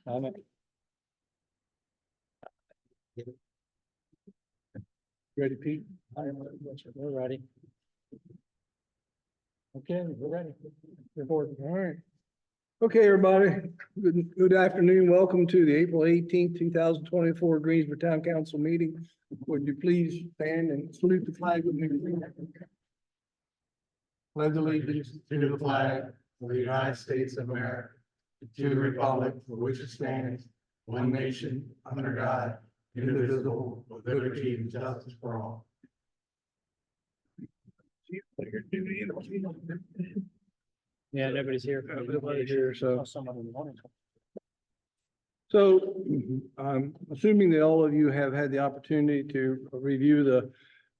Ready, Pete? We're ready. Okay, we're ready. All right. Okay, everybody, good afternoon. Welcome to the April 18th, 2024 Greensboro Town Council meeting. Would you please stand and salute the flag with me? Pledge allegiance to the flag of the United States of America, to the republic for which it stands, one nation, under God, indivisible, with liberty and justice for all. Yeah, nobody's here. Nobody's here, so. Oh, someone in the morning. So I'm assuming that all of you have had the opportunity to review the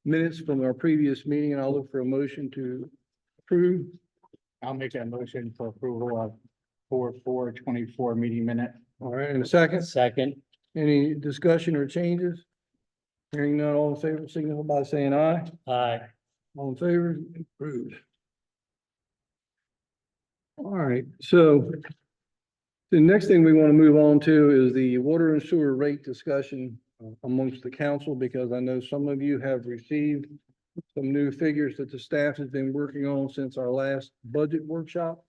minutes from our previous meeting, and I'll look for a motion to approve. I'll make that motion for approval of 4/4/24 meeting minute. All right, in a second, Second, any discussion or changes? Hearing none, all in favor, signify by saying aye. aye. All in favor, approved. All right, so the next thing we want to move on to is the water and sewer rate discussion amongst the council, because I know some of you have received some new figures that the staff has been working on since our last budget workshop.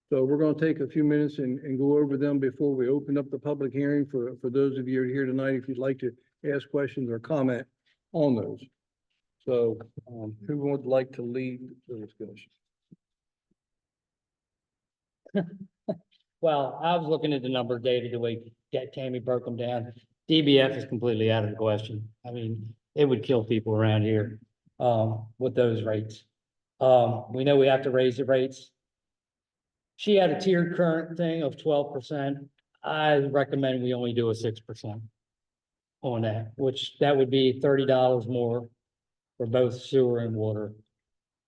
So we're going to take a few minutes and go over them before we open up the public hearing for those of you who are here tonight, if you'd like to ask questions or comment on those. So who would like to lead the discussion? Well, I was looking at the number data, the way Tammy broke them down. DBF is completely out of the question. I mean, it would kill people around here, with those rates. We know we have to raise the rates. She had a tiered current thing of 12%. I recommend we only do a 6% on that, which that would be $30 more for both sewer and water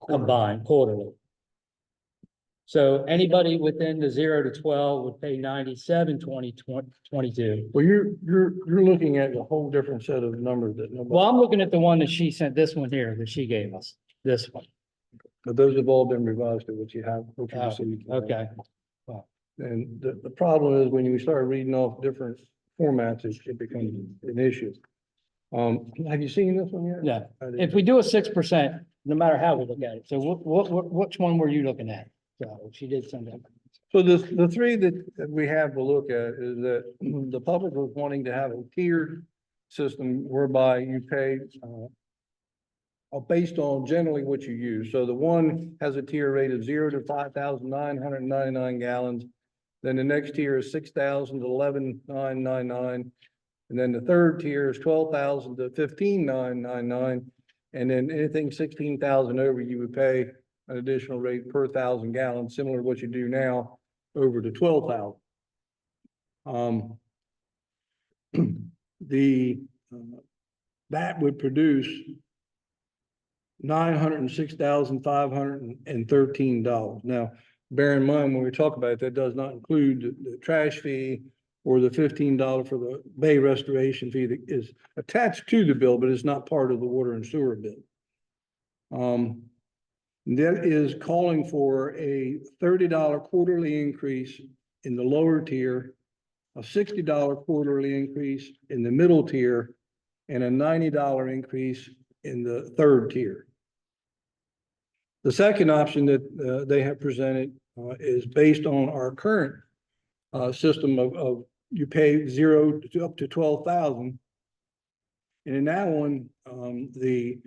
combined quarterly. So anybody within the 0 to 12 would pay 97.22. Well, you're looking at a whole different set of numbers that nobody, Well, I'm looking at the one that she sent, this one here that she gave us, this one. but those have all been revised to what you have. What you Oh, received. okay. And the problem is when you start reading off different formats, it becomes an issue. Have you seen this one yet? Yeah, I didn't. if we do a 6%, no matter how we look at it. So which one were you looking at? So she did send that. So the three that we have to look at is that the public was wanting to have a tiered system whereby you pay based on generally what you use. So the one has a tier rate of 0 to 5,999 gallons. Then the next tier is 6,000 to 11,999. And then the third tier is 12,000 to 15,999. And then anything 16,000 over, you would pay an additional rate per 1,000 gallons, similar to what you do now, over to 12,000. That would produce $906,513. Now, bear in mind, when we talk about it, that does not include the trash fee or the $15 for the bay restoration fee that is attached to the bill, but it's not part of the water and sewer bill. That is calling for a $30 quarterly increase in the lower tier, a $60 quarterly increase in the middle tier, and a $90 increase in the third tier. The second option that they have presented is based on our current system of you pay 0 to up to 12,000. And in that one, the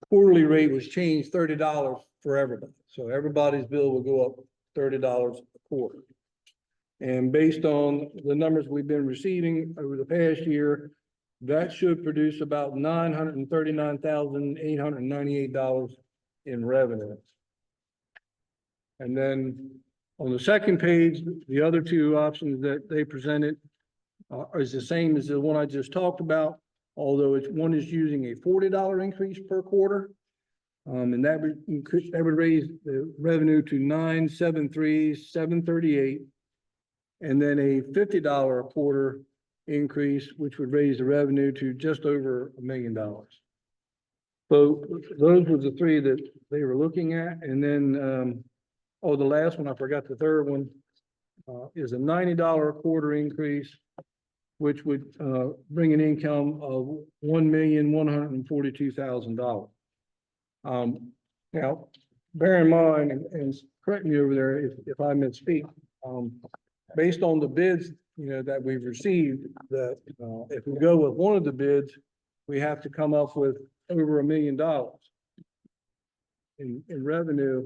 quarterly rate was changed $30 for everybody. So everybody's bill will go up $30 a quarter. And based on the numbers we've been receiving over the past year, that should produce about $939,898 in revenue. And then on the second page, the other two options that they presented is the same as the one I just talked about, although one is using a $40 increase per quarter. And that would raise the revenue to $973,738. And then a $50 a quarter increase, which would raise the revenue to just over $1 million. So those were the three that they were looking at. And then, the last one, I forgot the third one. is a $90 a quarter increase, which would, bring an income of $1,142,000. Now, bear in mind, and correct me over there if I misspeak, based on the bids, that we've received, that, if we go with one of the bids, we have to come up with over $1 million in revenue.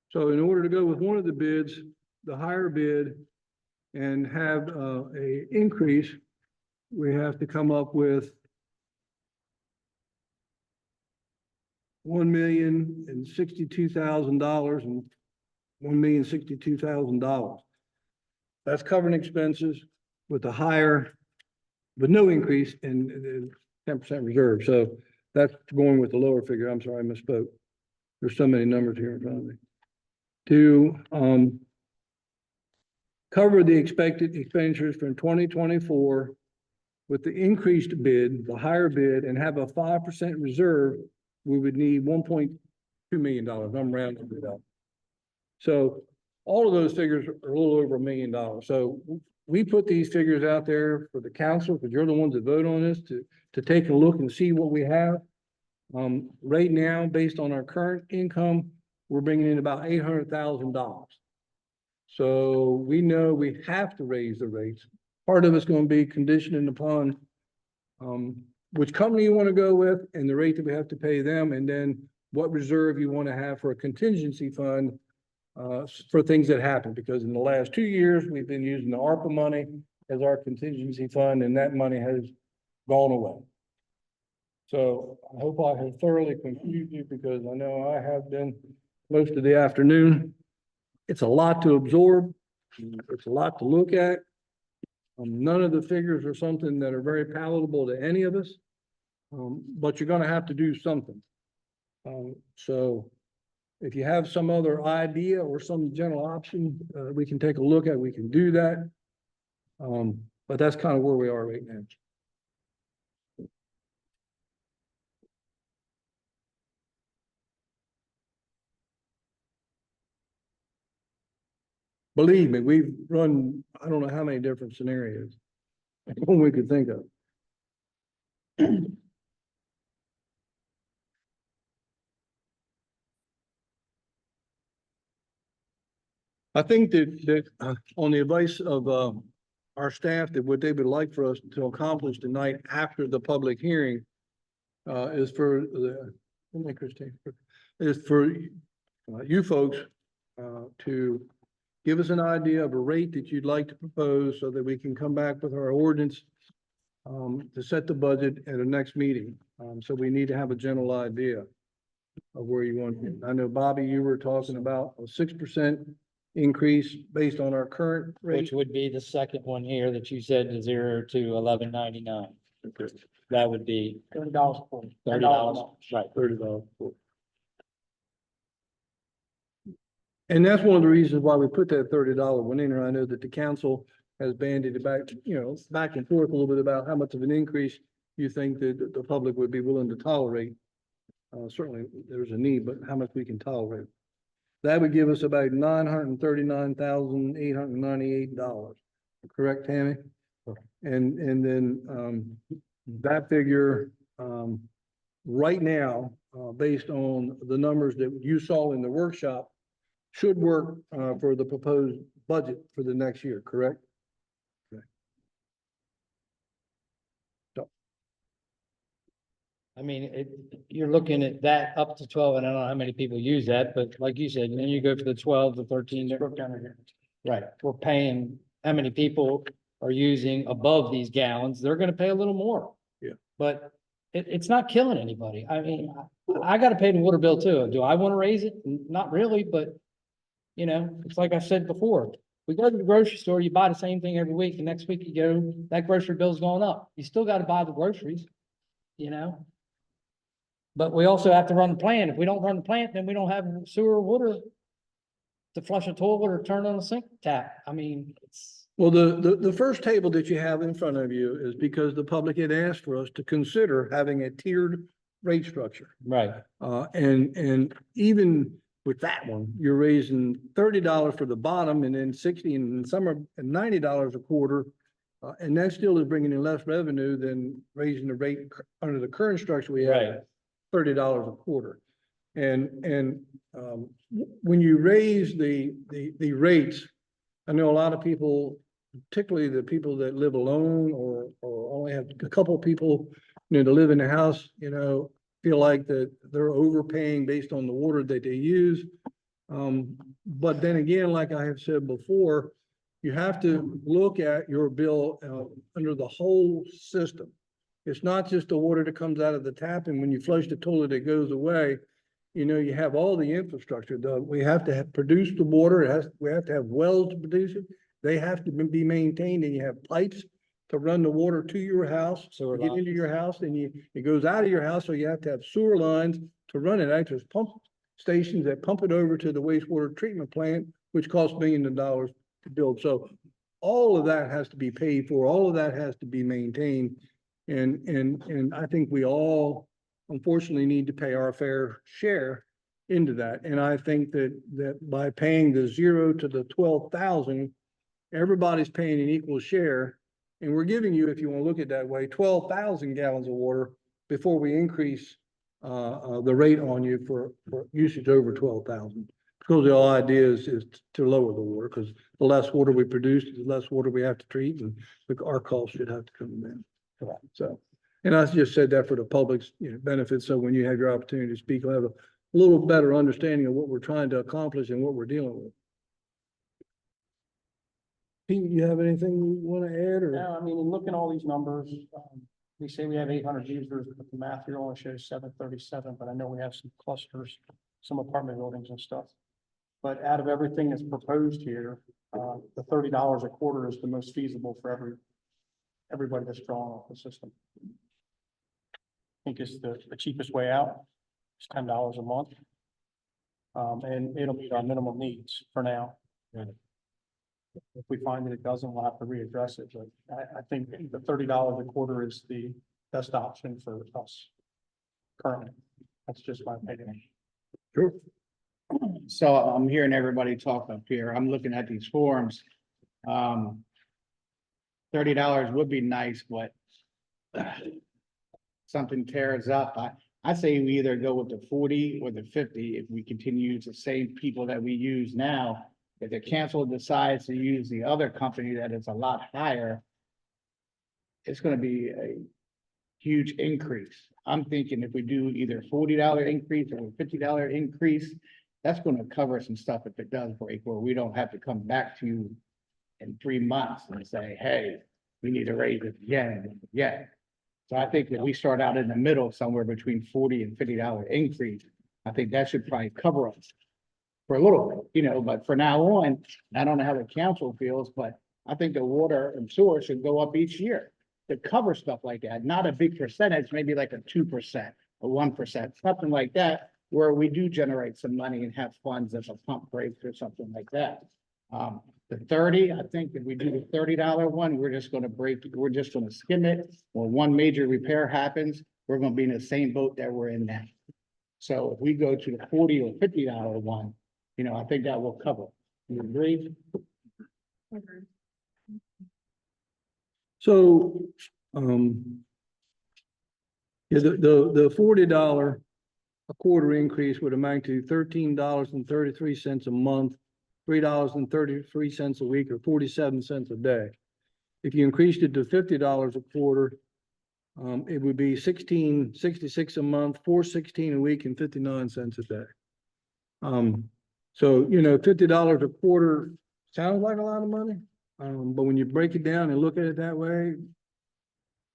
So in order to go with one of the bids, the higher bid, and have, a increase, we have to come up with $1,062,000 and $1,062,000. That's covering expenses with the higher, with no increase in 10% reserve. So that's going with the lower figure. I'm sorry, I misspoke. There's so many numbers here in front of me. To cover the expected expenditures from 2024 with the increased bid, the higher bid, and have a 5% reserve, we would need $1.2 million. I'm rounding it up. So all of those figures are a little over $1 million. So we put these figures out there for the council, because you're the ones that vote on this, to take a look and see what we have. Right now, based on our current income, we're bringing in about $800,000. So we know we have to raise the rates. Part of it's going to be conditioned upon which company you want to go with and the rate that we have to pay them, and then what reserve you want to have for a contingency fund for things that happen. Because in the last 2 years, we've been using the ARPA money as our contingency fund, and that money has gone away. So I hope I have thoroughly confused you, because I know I have been most of the afternoon. It's a lot to absorb. It's a lot to look at. None of the figures are something that are very palatable to any of us. But you're gonna have to do something. So if you have some other idea or some general option, we can take a look at, we can do that. But that's kind of where we are right now. Believe me, we've run, I don't know how many different scenarios one we could think of. I think that on the advice of our staff, that what they would like for us to accomplish tonight after the public hearing is for the, Christine, is for you folks to give us an idea of a rate that you'd like to propose, so that we can come back with our ordinance to set the budget at the next meeting. So we need to have a general idea of where you want it. I know, Bobby, you were talking about a 6% increase based on our current rate. Which would be the second one here that you said to 0 to 11.99. That would be $30 for $30, right? $30. And that's one of the reasons why we put that $30 one in there. I know that the council has bandied about, back and forth a little bit about how much of an increase you think that the public would be willing to tolerate. Certainly there's a need, but how much we can tolerate. That would give us about $939,898. Correct, Tammy? And then that figure right now, based on the numbers that you saw in the workshop, should work for the proposed budget for the next year, correct? Okay. So, I mean, you're looking at that up to 12, and I don't know how many people use that, but like you said, and then you go for the 12 to 13. Right, we're paying, how many people are using above these gallons? They're gonna pay a little more. Yeah. But it's not killing anybody. I mean, I gotta pay the water bill too. Do I wanna raise it? Not really, but it's like I said before. We go to the grocery store, you buy the same thing every week, and next week you go, that grocery bill's going up. You still gotta buy the groceries, But we also have to run the plant. If we don't run the plant, then we don't have sewer or water to flush a toilet or turn on a sink tap. I mean, it's. well, the first table that you have in front of you is because the public had asked for us to consider having a tiered rate structure. Right. And even with that one. You're raising $30 for the bottom and then 60 and some are $90 a quarter. And that still is bringing in less revenue than raising the rate under the current structure we Right. have, $30 a quarter. And when you raise the rates, I know a lot of people, particularly the people that live alone or only have a couple of people, to live in the house, feel like that they're overpaying based on the water that they use. But then again, like I have said before, you have to look at your bill under the whole system. It's not just the water that comes out of the tap and when you flush the toilet, it goes away. You have all the infrastructure. We have to produce the water. We have to have wells to produce it. They have to be maintained and you have pipes to run the water to your house, Sewer get into lines. your house, and it goes out of your house, so you have to have sewer lines to run it. There's pump stations that pump it over to the wastewater treatment plant, which costs millions of dollars to build. So all of that has to be paid for, all of that has to be maintained. And I think we all unfortunately need to pay our fair share into that. And I think that by paying the 0 to the 12,000, everybody's paying an equal share. And we're giving you, if you want to look at it that way, 12,000 gallons of water before we increase the rate on you for usage over 12,000. Because the whole idea is to lower the water, because the less water we produce, the less water we have to treat, and our costs should have to come down. Correct. So, and I just said that for the public's benefit, so when you have your opportunity to speak, you'll have a little better understanding of what we're trying to accomplish and what we're dealing with. Pete, you have anything you want to add or? Yeah, I mean, in looking at all these numbers, we say we have 800 users, but the math here only shows 737, but I know we have some clusters, some apartment buildings and stuff. But out of everything that's proposed here, the $30 a quarter is the most feasible for everybody that's drawing off the system. I think it's the cheapest way out. It's $10 a month. And it'll meet our minimum needs for now. If we find that it doesn't, we'll have to readdress it, but I think the $30 a quarter is the best option for us currently. That's just my opinion. Sure. So I'm hearing everybody talk up here. I'm looking at these forms. $30 would be nice, but something tears up. I say we either go with the 40 or the 50 if we continue to use the same people that we use now. If the council decides to use the other company that is a lot higher, it's gonna be a huge increase. I'm thinking if we do either $40 increase or $50 increase, that's gonna cover some stuff if it does break, where we don't have to come back to you in 3 months and say, hey, we need to raise it again and again. So I think that we start out in the middle, somewhere between $40 and $50 increase. I think that should probably cover us for a little bit, but for now on, I don't know how the council feels, but I think the water and sewer should go up each year to cover stuff like that, not a big percentage, maybe like a 2%, or 1%, something like that, where we do generate some money and have funds if a pump breaks or something like that. The 30, I think if we do the $30 one, we're just gonna skim it. When one major repair happens, we're gonna be in the same boat that we're in now. So if we go to the $40 or $50 one, I think that will cover. You agree? So, yeah, the $40 a quarter increase would amount to $13.33 a month, $3.33 a week, or 47 cents a day. If you increased it to $50 a quarter, it would be $16.66 a month, $4.16 a week, and 59 cents a day. So, $50 a quarter sounds like a lot of money. But when you break it down and look at it that way,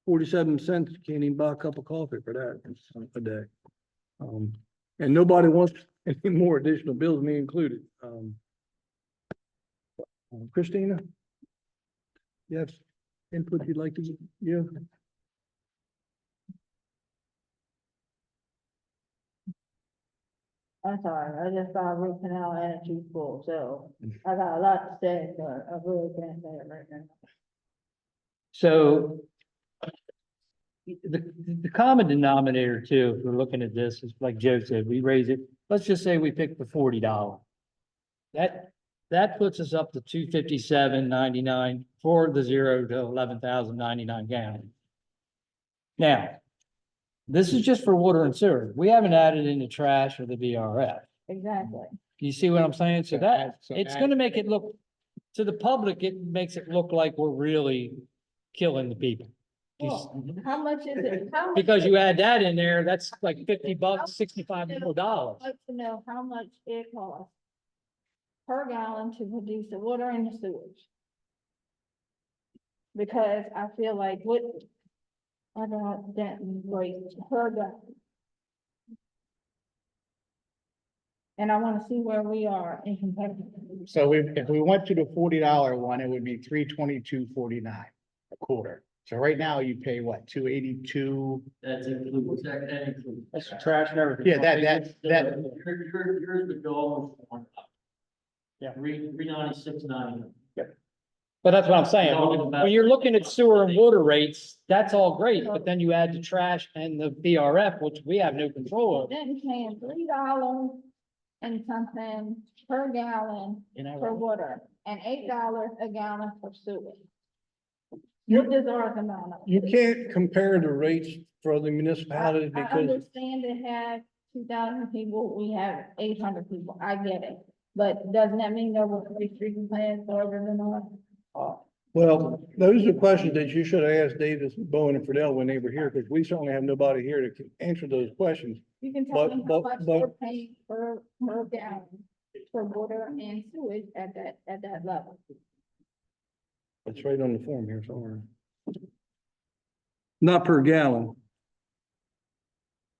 47 cents, you can't even buy a cup of coffee for that a day. And nobody wants any more additional bills, me included. Christina? You have input you'd like to give? I'm sorry, I just saw root canal energy school, so I got a lot to say, but I really can't say it right now. So the common denominator too, if we're looking at this, is like Joe said, we raise it, let's just say we pick the $40. That puts us up to $257.99 for the 0 to 11,099 gallon. Now, this is just for water and sewer. We haven't added in the trash or the VRF. Exactly. You see what I'm saying? So that, So it's add- gonna make it look, to the public, it makes it look like we're really killing the people. You s- Well, how much is it? How much Because is- you add that in there, that's like $50, $65 more dollars. I'd like to know how much it costs per gallon to produce the water and the sewage. Because I feel like what, I don't, that rates per gallon. And I wanna see where we are in comparison. So if we went to the $40 one, it would be $322.49 a quarter. So right now you pay what, $282? That's includes, that includes. That's trash and everything. Yeah, that, Here's the goal. Yeah. 396.99. But that's what I'm saying, when you're looking at sewer and water rates, that's all great, but then you add the trash and the VRF, which we have no control over. Then paying $3 and something per gallon for water and $8 a gallon for sewage. What does ours amount of? You can't compare the rates for other municipalities I because understand to have 2,000 people, we have 800 people, I get it. But doesn't that mean there were 3 treatment plants over the north? well, those are questions that you should have asked Davis, Bowen and Fidel when they were here, because we certainly have nobody here to answer those questions. You can tell me how But- much we're paying per gallon for water and sewage at that level. It's right on the form here somewhere. Not per gallon.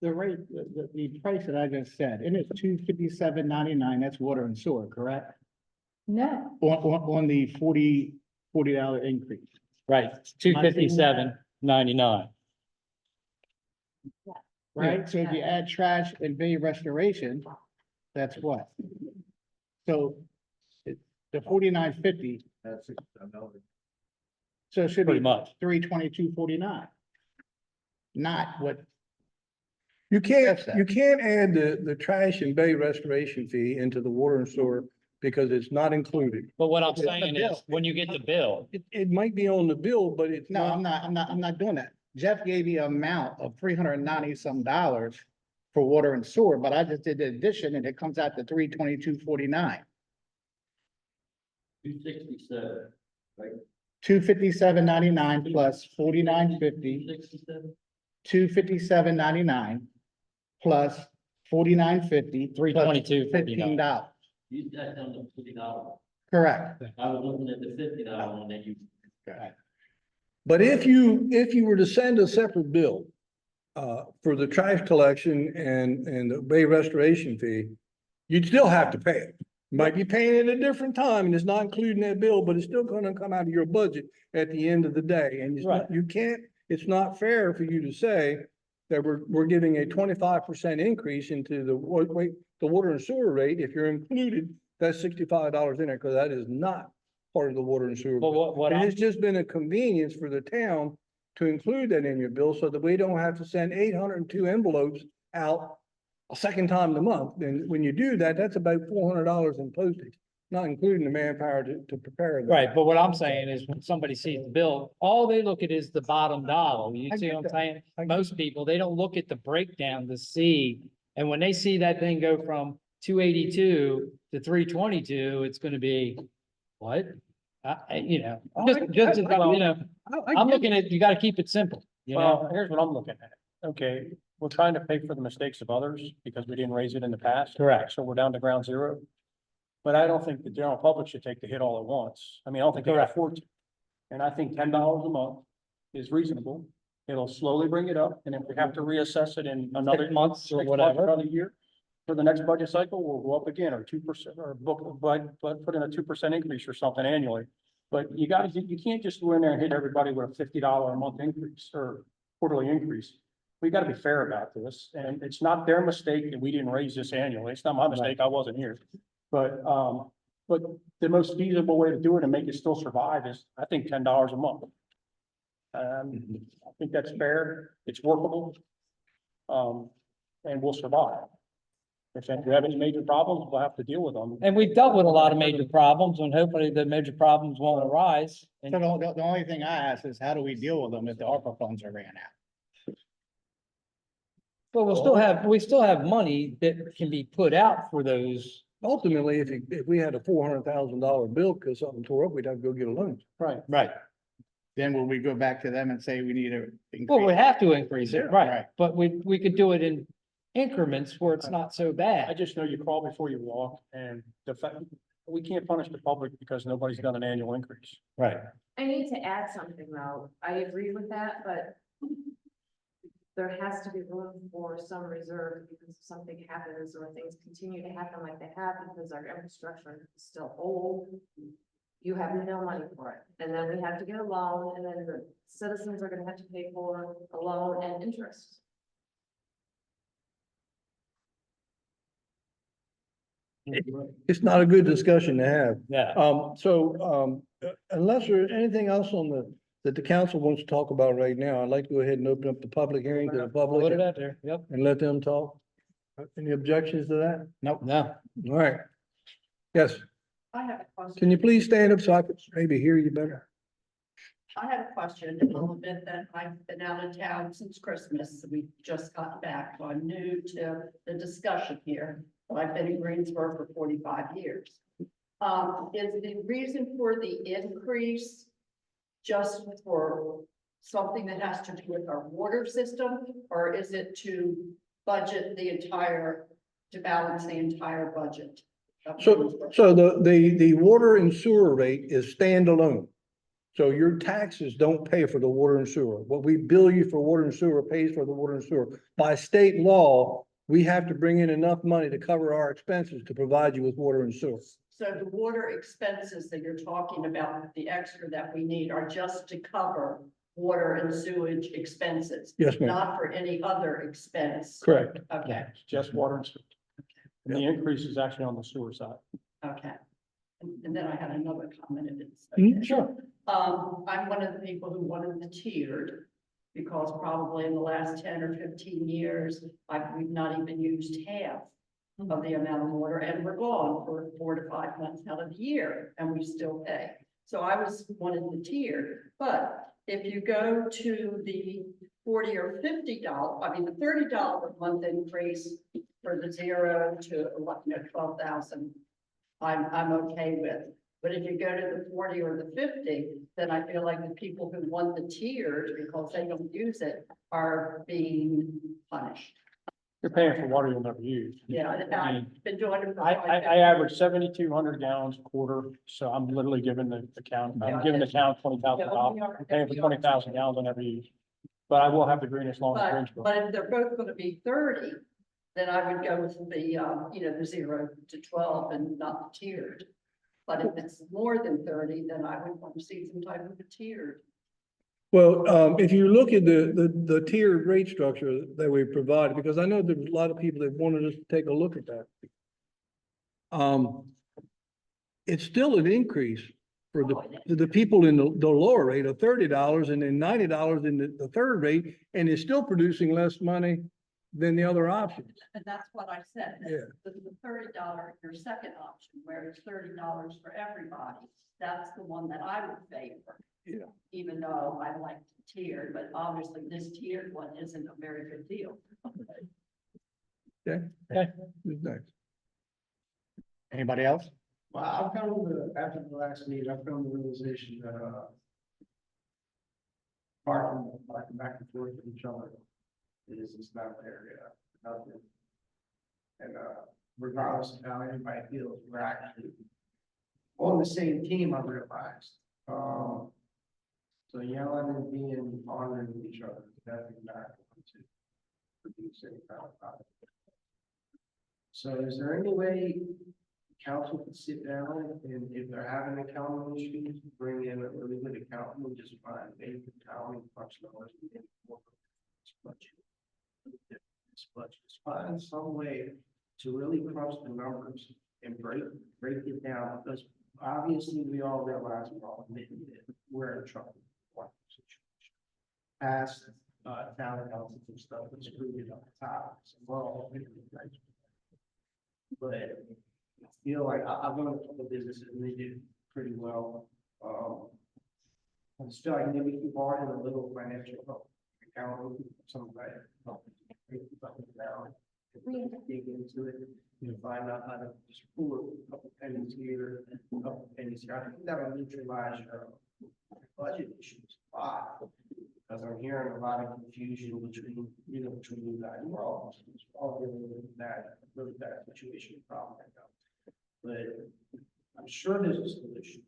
the rate, the price that I just said, and it's $257.99, that's water and sewer, correct? No, On the $40 increase. Right, 257.99. Right, so if you add trash and bay restoration, that's what? So the $49.50, That's $6. so it should Pretty be much. $322.49. Not what, You can't, That's that. you can't add the trash and bay restoration fee into the water and sewer because it's not included. But what I'm It's on the saying bill. is, when you get the bill, It might be on the bill, but it's no, not. I'm not doing that. Jeff gave you an amount of $390 some for water and sewer, but I just did the addition and it comes out to $322.49. 267. $257.99 plus $49.50, $257.99 plus $49.50. $322.49. $15. You got down to $50. Correct. I was looking at the $50 one that you. But if you were to send a separate bill for the trash collection and the bay restoration fee, you'd still have to pay it. You might be paying it at a different time and it's not including that bill, but it's still gonna come out of your budget at the end of the day. And it's not, you can't, it's not fair for you to say that we're giving a 25% increase into the water and sewer rate if you're included that $65 in there, because that is not part of the water and sewer. But bill. what And I'm, it's just been a convenience for the town to include that in your bill so that we don't have to send 802 envelopes out a second time a month. And when you do that, that's about $400 in postage, not including the manpower to prepare. that. right, but what I'm saying is, when somebody sees the bill, all they look at is the bottom dollar. You I see get what I'm that. saying? I get Most people, they don't look at the breakdown to see, and when they see that thing go from 282 to 322, it's gonna be, what? You know, Oh, just, you know, I I'm get looking at, you gotta keep it simple, you know? Well, here's what I'm looking at. Okay, we're trying to pay for the mistakes of others because we didn't raise it in the past. Correct. So we're down to ground zero. But I don't think the general public should take the hit all at once. I mean, I don't think they can Correct. afford to. And I think $10 a month is reasonable. It'll slowly bring it up, and if we have to reassess it in another 6 months or 6 months, whatever. another year, for the next budget cycle, we'll go up again, or 2%, or but put in a 2% increase or something annually. But you can't just go in there and hit everybody with a $50 a month increase or quarterly increase. We gotta be fair about this, and it's not their mistake that we didn't raise this annually. It's not my mistake, I wasn't here. But the most feasible way to do it and make it still survive is, I think, $10 a month. I think that's fair, it's workable. And we'll survive. If we have any major problems, we'll have to deal with them. And we've dealt with a lot of major problems, and hopefully the major problems won't arise. So And the only thing I ask is how do we deal with them if the ARPA funds are ran out? but we still have money that can be put out for those. Ultimately, if we had a $400,000 bill because something tore up, we'd have to go get a loan. Right. Right. Then will we go back to them and say we need to? Well, we increase? have to increase it, Right. right? But we could do it in increments where it's not so I bad. just know you crawl before you walk, and the fact, we can't punish the public because nobody's done an annual increase. Right. I need to add something though. I agree with that, but there has to be room for some reserve because if something happens or things continue to happen like they have because our infrastructure is still old. You have no money for it. And then we have to get a loan and then the citizens are gonna have to pay for a loan and interest. It's not a good discussion to have. Yeah. Unless there's anything else that the council wants to talk about right now, I'd like to go ahead and open up the public hearing to the Put public it out there. Yep. and let them talk. Any objections to that? No. All right. Yes, I have a question. can you please stand up so I could maybe hear you better? I have a question, a little bit that I've been out of town since Christmas. We just got back, so I'm new to the discussion here. But I've been in Greensboro for 45 years. Is the reason for the increase just for something that has to do with our water system? Or is it to balance the entire budget? of So Greensboro? the water and sewer rate is standalone. So your taxes don't pay for the water and sewer. What we bill you for water and sewer pays for the water and sewer. By state law, we have to bring in enough money to cover our expenses to provide you with water and sewer. So the water expenses that you're talking about, the extra that we need are just to cover water and sewage expenses, Yes, ma'am. not for any other expense. Correct. Okay, It's just water and sewer. And the increase is actually on the sewer side. okay. And then I had another comment if it's Mhm, okay. Sure. I'm one of the people who wanted the tiered. Because probably in the last 10 or 15 years, we've not even used half of the amount of water and we're gone for 4 to 5 months out of the year and we still pay. So I wanted the tiered, but if you go to the $40 or $50, the $30 a month increase for the 0 to 12,000, I'm okay with. But if you go to the 40 or the 50, then I feel like the people who want the tiered because they don't use it are being punished. You're paying for water you'll never use. Yeah, I've been doing it for. I average 7,200 gallons a quarter, so I'm literally giving the town $20,000. I'm paying for 20,000 gallons I never use. But I will have the greenest lawn in But, Greensboro. but if they're both gonna be 30, then I would go with the 0 to 12 and not the tiered. But if it's more than 30, then I would want to see some type of a tiered. Well, if you look at the tiered rate structure that we provided, because I know there's a lot of people that wanted us to take a look at that. It's still an increase for the people in the lower rate of $30 and then $90 in the third rate, and it's still producing less money than the other options. And that's what I said. Yeah. The $30, your second option, where it's $30 for everybody, that's the one that I would favor. Yeah. Even though I like tiered, but obviously this tiered one isn't a very good deal. Okay. Okay. Who's next? Anybody else? Well, I've come to, after the last meeting, I've come to the realization that, parking back and forth with each other is not there yet, nothing. And, regardless of how anybody feels, we're actually on the same team, I realized. So yelling and being honoring each other, that's not going to produce any kind of product. So is there any way council could sit down and if they're having accounting issues, bring in a really good accountant and just find a accounting punch numbers? Just find some way to really crunch the numbers and break it down, because obviously we all realize we're in trouble. Past town councils and stuff, and screwed it up top. So we're all But I feel like I've run a couple of businesses and they do pretty well. I just feel like maybe keep on in a little financial help. Account, somebody. Help. Something down. Dig into it, find out how to just pull a couple pennies here, a couple pennies here. I think that will neutralize your budget issues a lot. Because I'm hearing a lot of confusion between you guys. We're all dealing with that, really bad situation problem right now. But I'm sure there's a solution.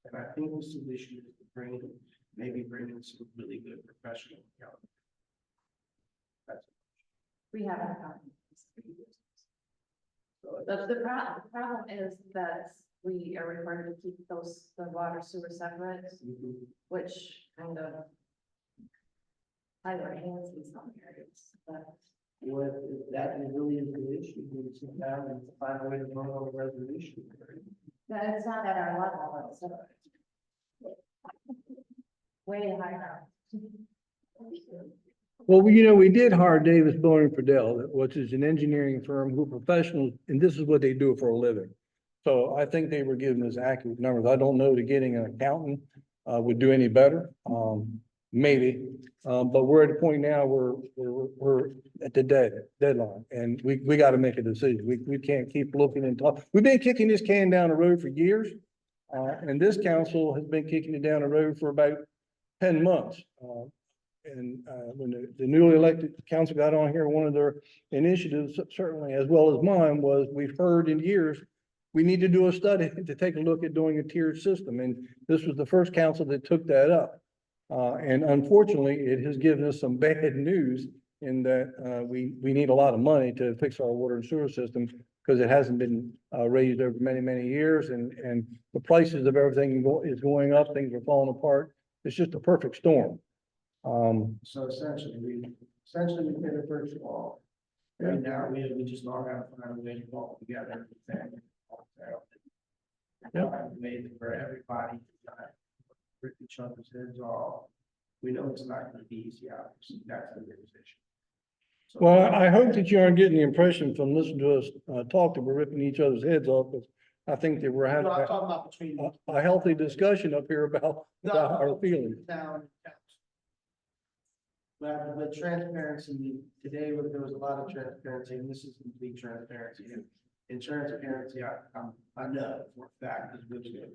And I think the solution is to bring in some really good professional accountants. We haven't found this. The problem is that we are required to keep the water sewer separate, which kind of either hands in some areas, but What, if that really is the issue, we can sit down and find a way to run on a resolution. it's not at our level, it's way higher. Well, we did hire Davis Bowen and Fidel, which is an engineering firm who are professionals, and this is what they do for a living. So I think they were giving us accurate numbers. I don't know that getting an accountant would do any better. Maybe, but we're at a point now where we're at the deadline, and we got to make a decision. We can't keep looking and talk. We've been kicking this can down the road for years, and this council has been kicking it down the road for about 10 months. When the newly elected council got on here, one of their initiatives, certainly as well as mine, was we've heard in years, we need to do a study to take a look at doing a tiered system. And this was the first council that took that up. And unfortunately, it has given us some bad news in that we need a lot of money to fix our water and sewer system because it hasn't been raised over many, many years. And the prices of everything is going up, things are falling apart. It's just a perfect storm. So essentially, we pay the first wall. Right now, we just all gotta find a way to walk together. Made it for everybody. Rip each other's heads off. We know it's not gonna be easy out, so that's the realization. So- Well, I hope that you aren't getting the impression from listening to us talk that we're ripping each other's heads off, because I think that we're having No, I'm talking about between. a healthy discussion up here about our feelings. Town council. But transparency, today there was a lot of transparency, and this is complete transparency. And in transparency, I know for a fact is what's going to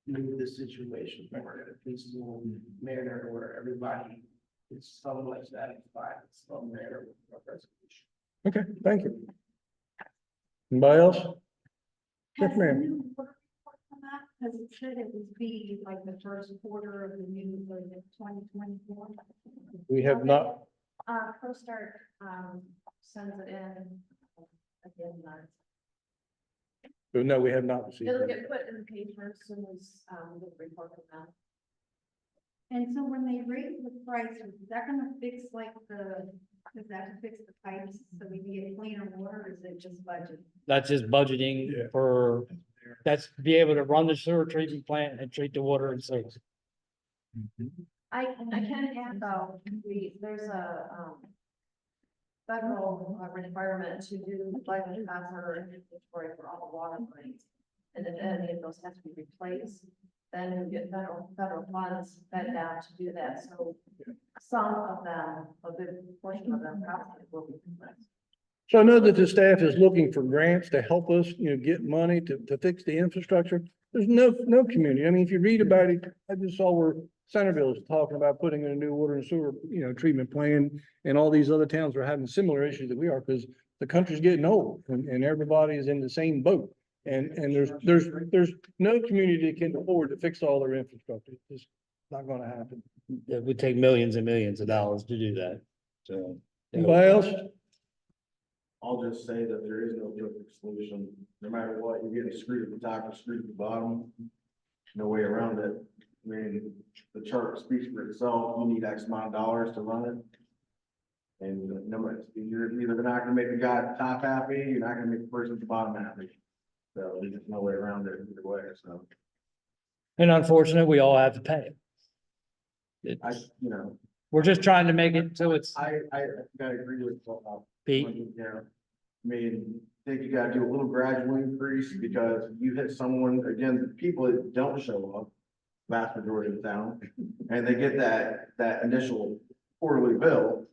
move this situation forward in a peaceful manner where everybody is somewhat satisfied in some manner with the resolution. Okay, thank you. Anybody else? Yes, Has the ma'am. new work report come out? Because it said it would be like the first quarter of the new, like, 2024. We have not, CoStar, sends it in again, no, we have not received it'll it. get put in the paper as soon as, the report comes out. And so when they raise the price, is that gonna fix like is that to fix the pipes so we can get cleaner water, or is it just budget? That's just budgeting Yeah. for, that's to be able to run the sewer treatment plant and treat the water and so. I can add though, there's a, federal requirement to do like a hazard inventory for all the water lines. And if any of those have to be replaced, then we get federal funds fed down to do that, so some of them, a good portion of them probably will be replaced. So I know that the staff is looking for grants to help us, get money to fix the infrastructure. There's no community. I mean, if you read about it, I just saw where Centerville is talking about putting in a new water and sewer, treatment plan. And all these other towns are having similar issues that we are, because the country's getting old and everybody is in the same boat. And there's no community that can afford to fix all their infrastructure. It's just not gonna happen. It would take millions and millions of dollars to do that, so. Anybody else? I'll just say that there is no perfect solution. No matter what, you're getting screwed at the top or screwed at the bottom. No way around it. I mean, the chart speaks for itself. You need X amount of dollars to run it. And you're either not gonna make the guy at the top happy, you're not gonna make the person at the bottom happy. So there's just no way around it either way, so And unfortunately, we all have to pay it. I, We're just trying to make it so it's, I gotta agree with, Pete, yeah. I mean, think you gotta do a little gradual increase because you hit someone, again, people that don't show up, vast majority of the town, and they get that initial quarterly bill.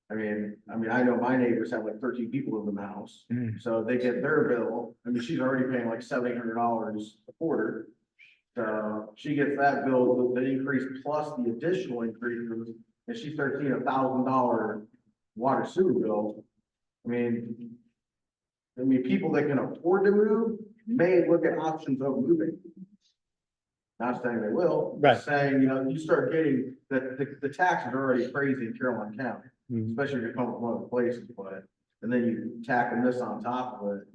I mean, I know my neighbors have like 13 people in the house, so they get their bill. I mean, she's already paying like $700 a quarter. So she gets that bill, the increase plus the additional increases, and she starts seeing $1,000 water sewer bill. I mean, people that can afford to move may look at options of moving. Not saying they will, Right. but saying, you start getting, the taxes are already crazy in Caroline County, especially if you're coming from other places, and then you tacking this on top of it,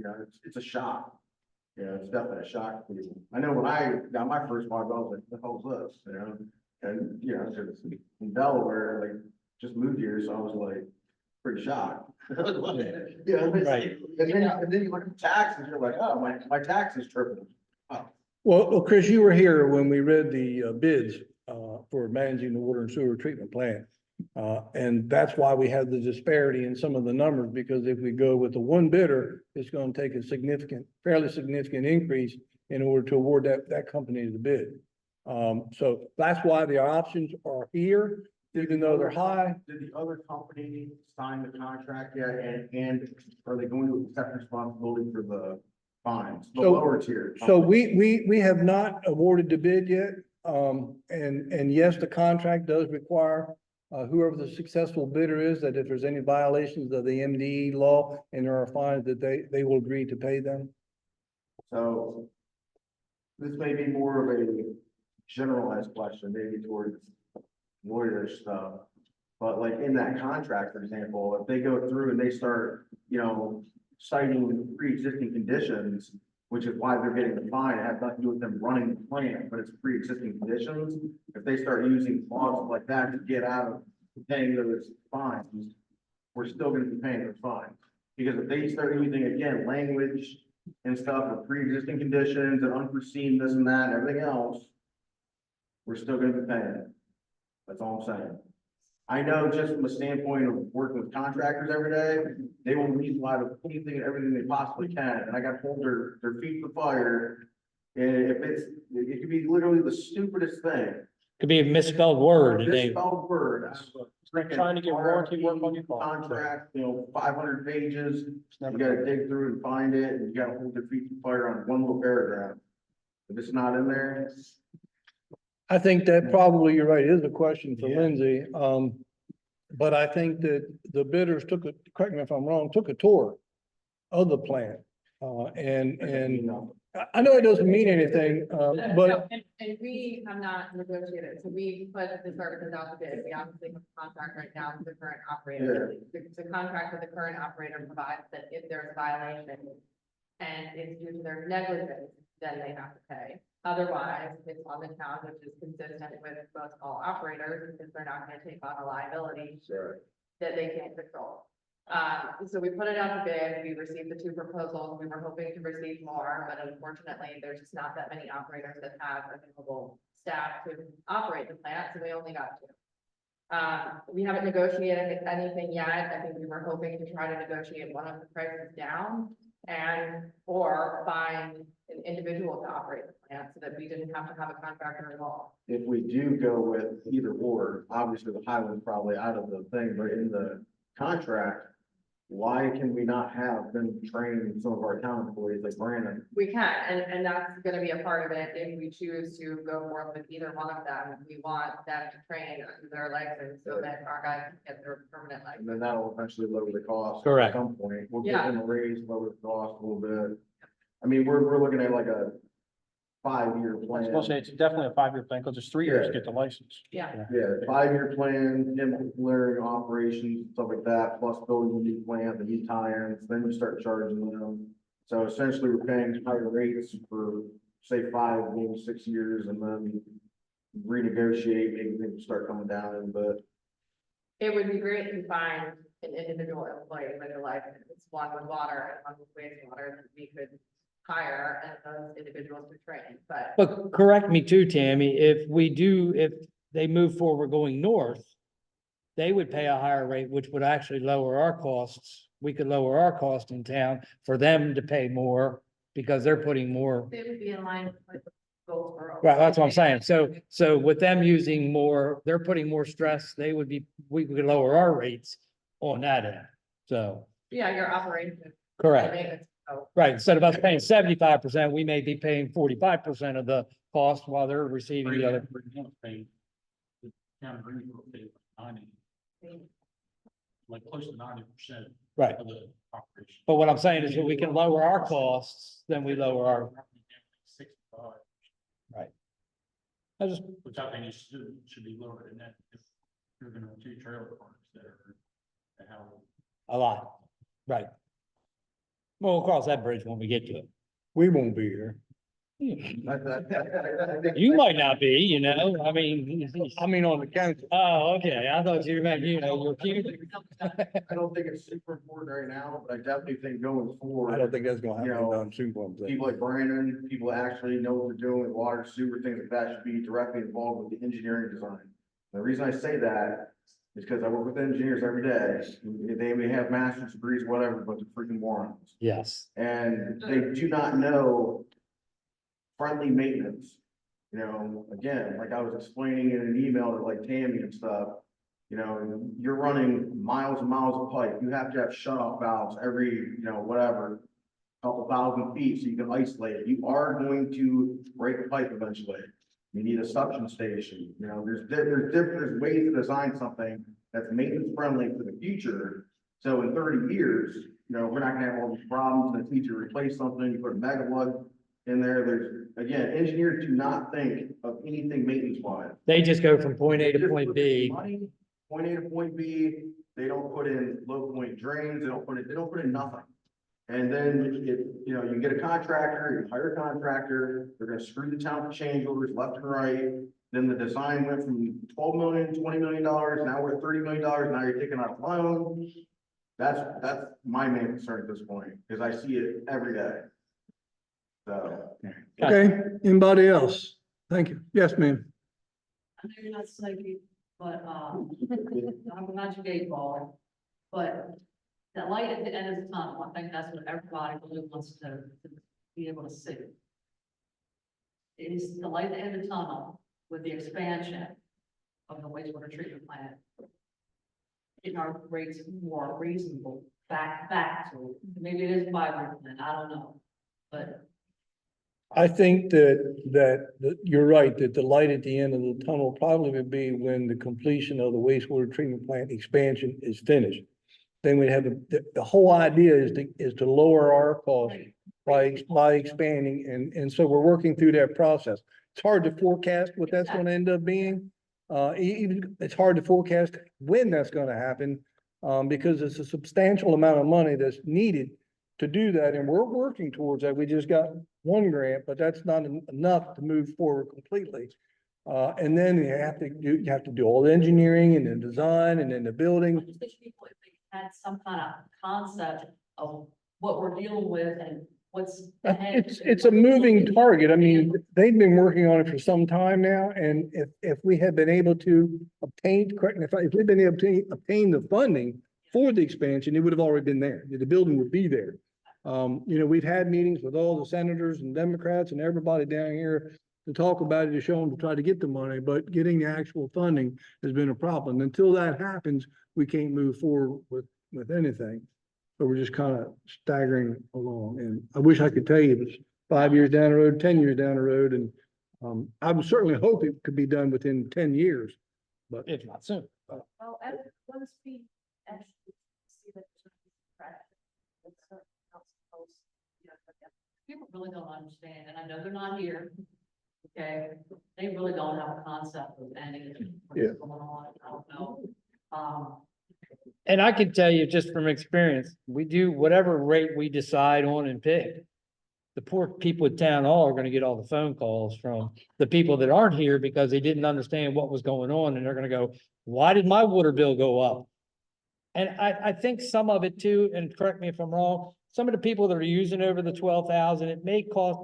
it's a shock. Yeah, it's definitely a shock to people. I know when I got my first water bill, I was like, the hell's this, And, it's in Delaware, like, just moved here, so I was like, pretty shocked. Right. And then you look at taxes, you're like, oh, my taxes tripled. Oh, Well, Chris, you were here when we read the bids for managing the water and sewer treatment plant. And that's why we have the disparity in some of the numbers, because if we go with the one bidder, it's going to take a fairly significant increase in order to award that company the bid. So that's why the options are here, even though they're high. Did the other company sign the contract yet, and are they going to accept responsibility for the fines, the So- lower tier? So we have not awarded the bid yet. And yes, the contract does require whoever the successful bidder is, that if there's any violations of the MDE law and there are fines, that they will agree to pay them. So this may be more of a generalized question, maybe towards lawyer stuff. But like in that contract, for example, if they go through and they start, citing pre-existing conditions, which is why they're getting the fine, it has nothing to do with them running the plant, but it's pre-existing conditions. If they start using clauses like that to get out of paying those fines, we're still gonna be paying those fines. Because if they start using, again, language and stuff with pre-existing conditions and unforeseen this and that and everything else, we're still gonna be paying it. That's all I'm saying. I know just from a standpoint of working with contractors every day, they will leave out of anything and everything they possibly can, and I got to hold their feet to the fire. And if it could be literally the stupidest thing, Could be a misspelled word today. misspelled word. Trying to get warranty work on your car. Contract, 500 pages, you gotta dig through and find it, and you gotta hold their feet to the fire on one little paragraph. If it's not in there, I think that probably, you're right, is a question for Yeah. Lindsay. But I think that the bidders correct me if I'm wrong, took a tour of the plant. And I know it doesn't mean anything, but No, and we have not negotiated, so we put the services out to bid, we obviously have a contract right now with the current operator. The contract with the current operator provides that if there's a violation and it's due to their negligence, then they have to pay. Otherwise, it's on the town, which is consistent with most all operators, because they're not gonna take on a liability that they can't control. So we put it out to bid, we received the 2 proposals, we were hoping to receive more, but unfortunately, there's just not that many operators that have available staff to operate the plant, so we only got 2. We haven't negotiated anything yet, I think we were hoping to try to negotiate one of the prices down or find an individual to operate the plant, so that we didn't have to have a contractor involved. if we do go with either or, obviously the highway's probably out of the thing, but in the contract, why can we not have them train some of our town employees like Brandon? We can, and that's gonna be a part of it, if we choose to go forth with either one of them, we want them to train under their license, so that our guys can get their permanent And license. then that'll eventually lower the cost. Correct. At some point, we'll give Yeah. them a raise, lower the cost a little bit. I mean, we're looking at like a 5-year I was plan. gonna say, it's definitely a 5-year plan, because it's 3 years to Yeah. get the license. Yeah, Yeah, 5-year plan, learning operations, stuff like that, plus building a new plant, the new tie-ins, then you start charging them. So essentially, we're paying higher rates for, say, 5, maybe 6 years, and then renegotiate, maybe things start coming down, but it would be great to find an individual employee with a license, one with water and one with wastewater, that we could hire and those individuals to train, but. But correct me too, Tammy, if they move forward going north, they would pay a higher rate, which would actually lower our costs we could lower our cost in town for them to pay more because they're putting more. They would be in line with Goldsboro. Well, that's what I'm saying. So with them using more, they're putting more stress, we could lower our rates on that end. So, Yeah, you're operating. correct. Oh, Right, instead of us paying 75%, we may be paying 45% of the cost while they're receiving the other. Like close to 90%. Right, of the operation. but what I'm saying is if we can lower our costs, then we lower our, 65, I just, which I think should be lower than that if you're gonna have two trailer parks that are. that have a lot, right. Well, we'll cross that bridge when we get to it. We won't be here. You might not be, you know, I mean. I mean, on the council. Oh, okay, I thought you meant, you know, you're cute. I don't think it's super important right now, but I definitely think going forward. I don't think that's gonna You happen know, down soon, one thing. People like Brandon, people that actually know what they're doing with water, sewer, things like that should be directly involved with the engineering design. The reason I say that is because I work with engineers every day. They may have master's degrees, whatever, but they're freaking morons. Yes, And they do not know friendly maintenance. You know, again, like I was explaining in an email to like Tammy and stuff, you know, you're running miles and miles of pipe. You have to have shut-off valves every, you know, whatever, couple thousand feet so you can isolate it. You are going to break a pipe eventually. You need a suction station, you know, there's ways to design something that's maintenance friendly for the future. So in 30 years, you know, we're not gonna have all these problems in the future, replace something, you put a mega plug in there. There's, again, engineers do not think of anything maintenance wise. they just go from point A to point B. Point A to point B, they don't put in low point drains, they don't put in nothing. And then if, you know, you get a contractor, you hire a contractor, they're gonna screw the town for change orders left and right. Then the design went from 12 million, $20 million, now we're at $30 million, now you're taking out a loan. That's my main concern at this point, because I see it every day. So. Okay, anybody else? Thank you. Yes, ma'am. I know you're not psychic, but, I'm not your gay ball, but the light at the end of the tunnel, I think that's what everybody really wants to be able to see. It is the light at the end of the tunnel with the expansion of the wastewater treatment plant. Getting our rates more reasonable back to, maybe it is 500, I don't know, but I think that you're right, that the light at the end of the tunnel probably would be when the completion of the wastewater treatment plant expansion is finished. Then we have, the whole idea is to lower our cost by expanding, and so we're working through that process. It's hard to forecast what that's gonna end up being. Even, it's hard to forecast when that's gonna happen, because it's a substantial amount of money that's needed to do that, and we're working towards that. We just got one grant, but that's not enough to move forward completely. And then you have to do all the engineering and the design and then the I building. just wish people, if they had some kind of concept of what we're dealing with and what's. ahead. It's a moving target. I mean, they've been working on it for some time now, and if we had been able to obtain, correct me if we'd been able to obtain the funding for the expansion, it would have already been there. The building would be there. You know, we've had meetings with all the senators and Democrats and everybody down here to talk about it, to show them to try to get the money, but getting the actual funding has been a problem. Until that happens, we can't move forward with anything. So we're just kind of staggering along, and I wish I could tell you it's 5 years down the road, 10 years down the road, and I would certainly hope it could be done within 10 years, but. If not soon. Well, once we actually see that. People really don't understand, and I know they're not here. Okay, they really don't have a concept of any of what's going on, I don't know. And I can tell you just from experience, we do whatever rate we decide on and pick. The poor people at town hall are gonna get all the phone calls from the people that aren't here because they didn't understand what was going on, and they're gonna go, why did my water bill go up? And I think some of it too, and correct me if I'm wrong, some of the people that are using over the 12,000, it may cost,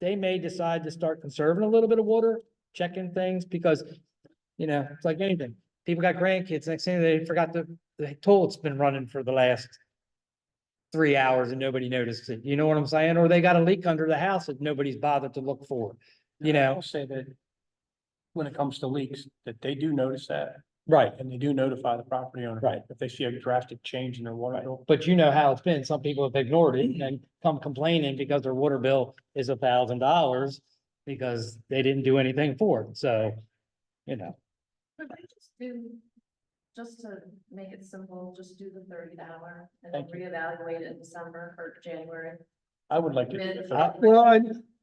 they may decide to start conserving a little bit of water, checking things, because, you know, it's like anything. People got grandkids, next thing they forgot the toilet's been running for the last 3 hours and nobody noticed it. You know what I'm saying? Or they got a leak under the house that nobody's bothered to look for. You I know, will say that when it comes to leaks, that they do notice that, right. and they do notify the property owner. Right. If they see a drastic change in their water bill. But you know how it's been. Some people have ignored it and come complaining because their water bill is $1,000 because they didn't do anything for it. So, you know, Could we just do, just to make it simple, just do the $30 and then Thank you. reevaluate in December or January? I would like to. Mid- Well,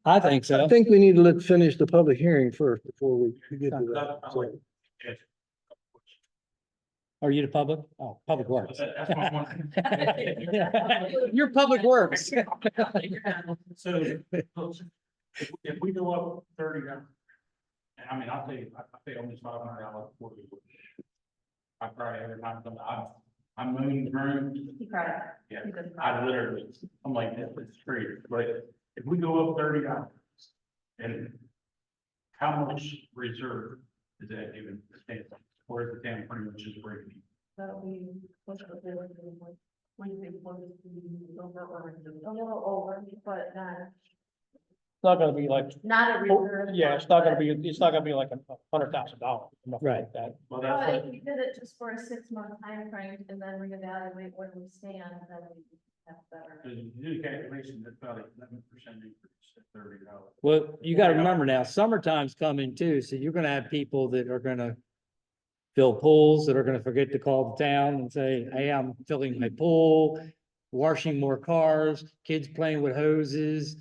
I think I so. think we need to let finish the public hearing first before we get to that. I'd like So, Are you the public? Oh, Public Works. That's my one. You're Public Works. So, if we go up 30, and I mean, I pay almost $500 for it. I cry every time I'm moving the room. He cried. Yeah, He doesn't cry. I literally, I'm like, it's free, but if we go up $30, and how much reserve is that even the state, or is the town pretty much just breaking? That'll be, what's the bill? What do you think, what is the over or a little over, but It's not gonna be like, not a reserve. yeah, it's not gonna be like $100,000, nothing Right. like that. Well, Well, that's if what, we did it just for a 6-month time frame and then reevaluate where we stand, then we have better. because you do the calculation, that's about 11% increase at $30. Well, you gotta remember now, summertime's coming too, so you're gonna have people that are gonna fill pools, that are gonna forget to call the town and say, hey, I'm filling my pool, washing more cars, kids playing with hoses,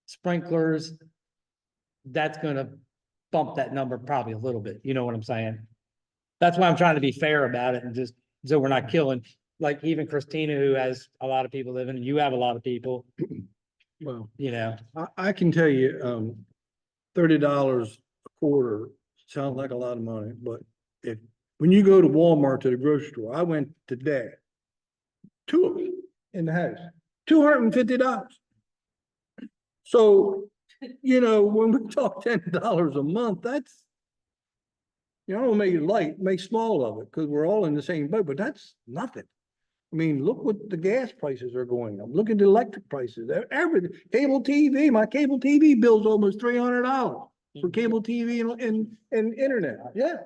sprinklers. That's gonna bump that number probably a little bit, you know what I'm saying? That's why I'm trying to be fair about it and just, so we're not killing, like even Christina, who has a lot of people living, and you have a lot of people, well, you know. I can tell you, $30 a quarter sounds like a lot of money, but when you go to Walmart to the grocery store, I went today. 2 of them in the house, $250. So, you know, when we talk $10 a month, that's, you know, I don't make it light, make small of it, because we're all in the same boat, but that's nothing. I mean, look what the gas prices are going up. Look at the electric prices, everything, cable TV, my cable TV bill's almost $300 for cable TV and internet, yeah.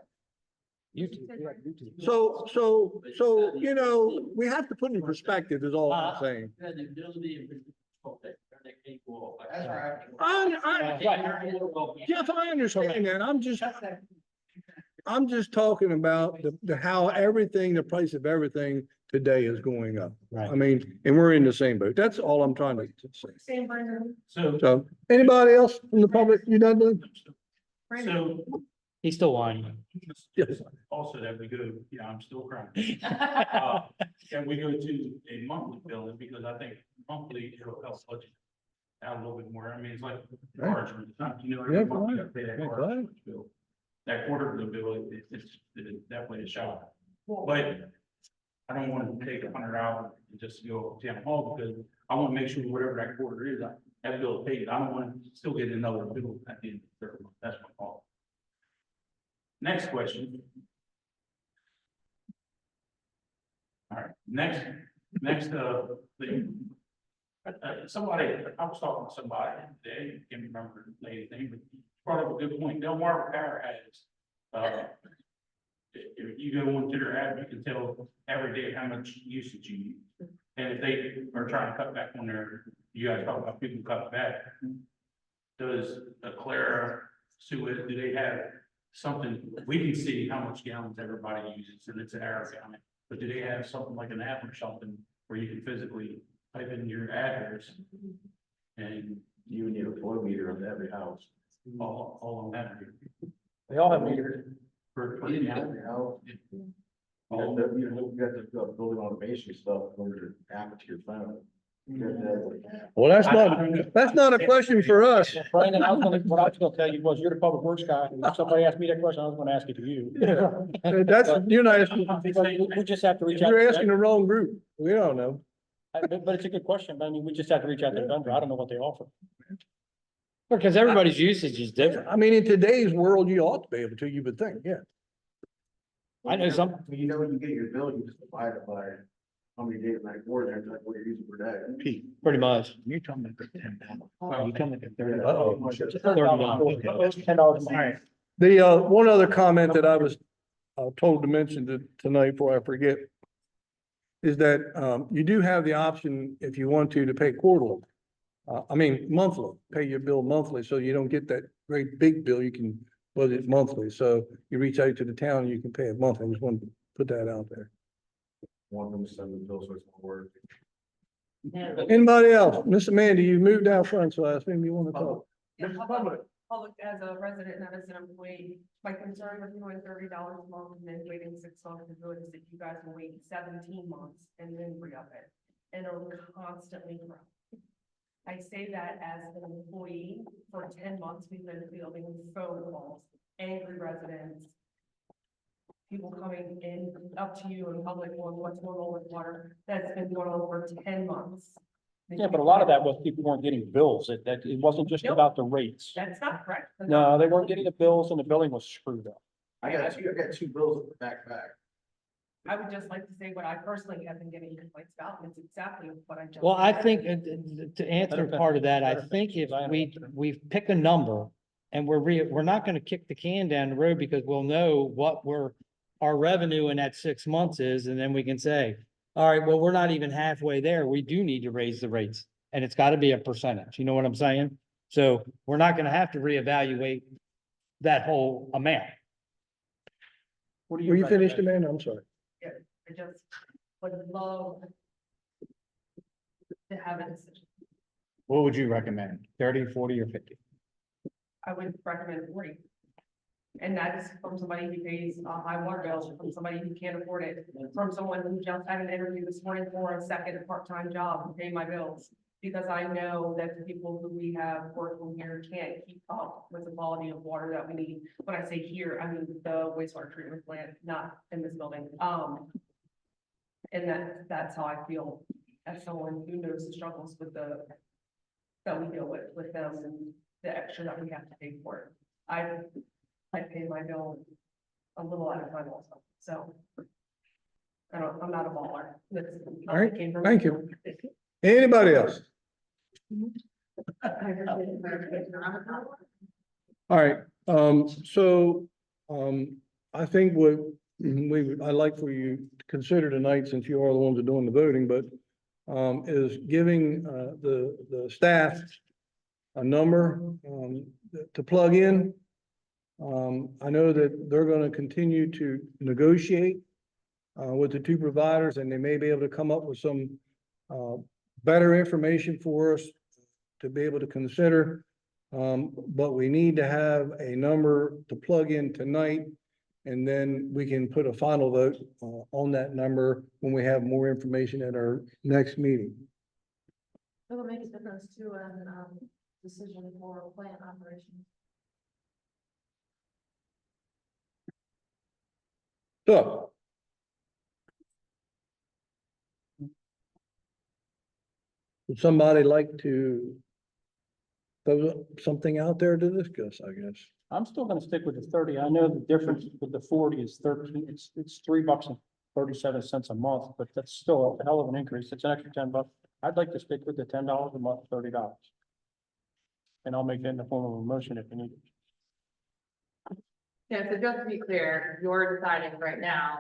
YouTube, yeah, YouTube. So, you know, we have to put in perspective is all I'm saying. That's right. Jeff, I understand that. I'm just talking about the how everything, the price of everything today is going up. Right. I mean, and we're in the same boat. That's all I'm trying to say. Same, Brandon. so, So, anybody else from the public, you done? so He's still whining. Yes. also that we go, yeah, I'm still crying. And we go to a monthly billing, because I think monthly it'll help budget out a little bit more. I mean, it's like cars, you know, Yeah, every month you go gotta pay that Yeah, car go ahead. bill. That quarterly bill, it's definitely a shock. But I don't want to take $100 and just go to town hall, because I want to make sure whatever that quarter is, that bill is paid. I don't want to still get another bill at the end of the third month. That's my fault. Next question. All right, next, thing. Somebody, I was talking to somebody today, can't remember the lady's name, but brought up a good point. Delmarva Power has, if you go into their app, you can tell every day how much usage you use. And if they are trying to cut back on their, you guys talk about people cutting back. Does Aclara, Suez, do they have something, we can see how much gallons everybody uses, and it's an hour gallon. But do they have something like an app or something where you can physically type in your address? And You would need a flow meter on every house. all on that. They all have meters. For In the every house. You got the building automation stuff for your app to your phone. You have to have, Well, that's not a question for us. Brandon, what I was gonna tell you was, you're the public works guy, and if somebody asked me that question, I was gonna ask it to you. That's, you're not asking, We just have to reach out. you're asking the wrong group. We don't know. But it's a good question, but I mean, we just have to reach out to the vendor, I don't know what they offer. Because everybody's usage is different. I mean, in today's world, you ought to be able to, you would think, yeah. I know some, you know, when you get your bill, you just divide it by how many days like four, that's like what you're using per day. Pete, Pretty much. you're talking about the $10. You talking about the $30? Uh-oh. Okay. $10. The, one other comment that I was, told to mention tonight before I forget is that, you do have the option, if you want to pay quarterly. I mean, monthly, pay your bill monthly, so you don't get that great big bill, you can budget monthly, so you reach out to the town, you can pay it monthly, I just wanted to put that out there. Want them to send the bill so it's more work. Anybody else? Miss Amanda, you moved out front, so I assume you want to talk. Public as a resident, not as an employee, my concern with doing $30 a month and then waiting 6 months is really that you guys will wait 17 months and then re-up it. And it'll constantly grow. I say that as an employee, for 10 months, we've been fielding phone calls, angry residents. People coming in up to you in public, going, what's going on with water? That's been going on for 10 months. Yeah, but a lot of that was people weren't getting bills. It wasn't just Nope. about the rates. That's not correct. No, they weren't getting the bills and the billing was screwed up. I got two bills back to back. I would just like to say what I personally have been getting complaints about, and it's exactly what I just. Well, I said. think, to answer part of that, I think if we pick a number and we're not gonna kick the can down the road because we'll know what our revenue in that 6 months is, and then we can say, all right, well, we're not even halfway there. We do need to raise the rates, and it's gotta be a percentage. You know what I'm saying? So we're not gonna have to reevaluate that whole amount. What do Were you finished, recommend? Amanda? I'm sorry. I just would love to have a decision. What would you recommend? 30, 40, or 50? I would recommend 40. And that is from somebody who pays a high water bill, from somebody who can't afford it, from someone who just had an interview this morning for a second part-time job to pay my bills. Because I know that the people who we have working here can't keep up with the quality of water that we need. When I say here, I mean the wastewater treatment plant, not in this building. And that's how I feel as someone who knows the struggles with that we deal with them and the extra that we have to pay for it. I pay my bill a little out of my also, so. I'm not a baller. All right, thank you. Anybody else? All right, I think what I'd like for you to consider tonight, since you are the ones that are doing the voting, but is giving the staff a number to plug in. I know that they're gonna continue to negotiate with the two providers, and they may be able to come up with some better information for us to be able to consider. But we need to have a number to plug in tonight, and then we can put a final vote on that number when we have more information at our next meeting. It'll make a difference too in, decision for plant operations. So. Would somebody like to throw something out there to discuss, I guess? I'm still gonna stick with the 30. I know the difference with the 40 is 13. It's $3.37 a month, but that's still a hell of an increase. It's an extra $10. I'd like to stick with the $10 a month, $30. And I'll make that in the form of a motion if you need it. Yeah, so just to be clear, you're deciding right now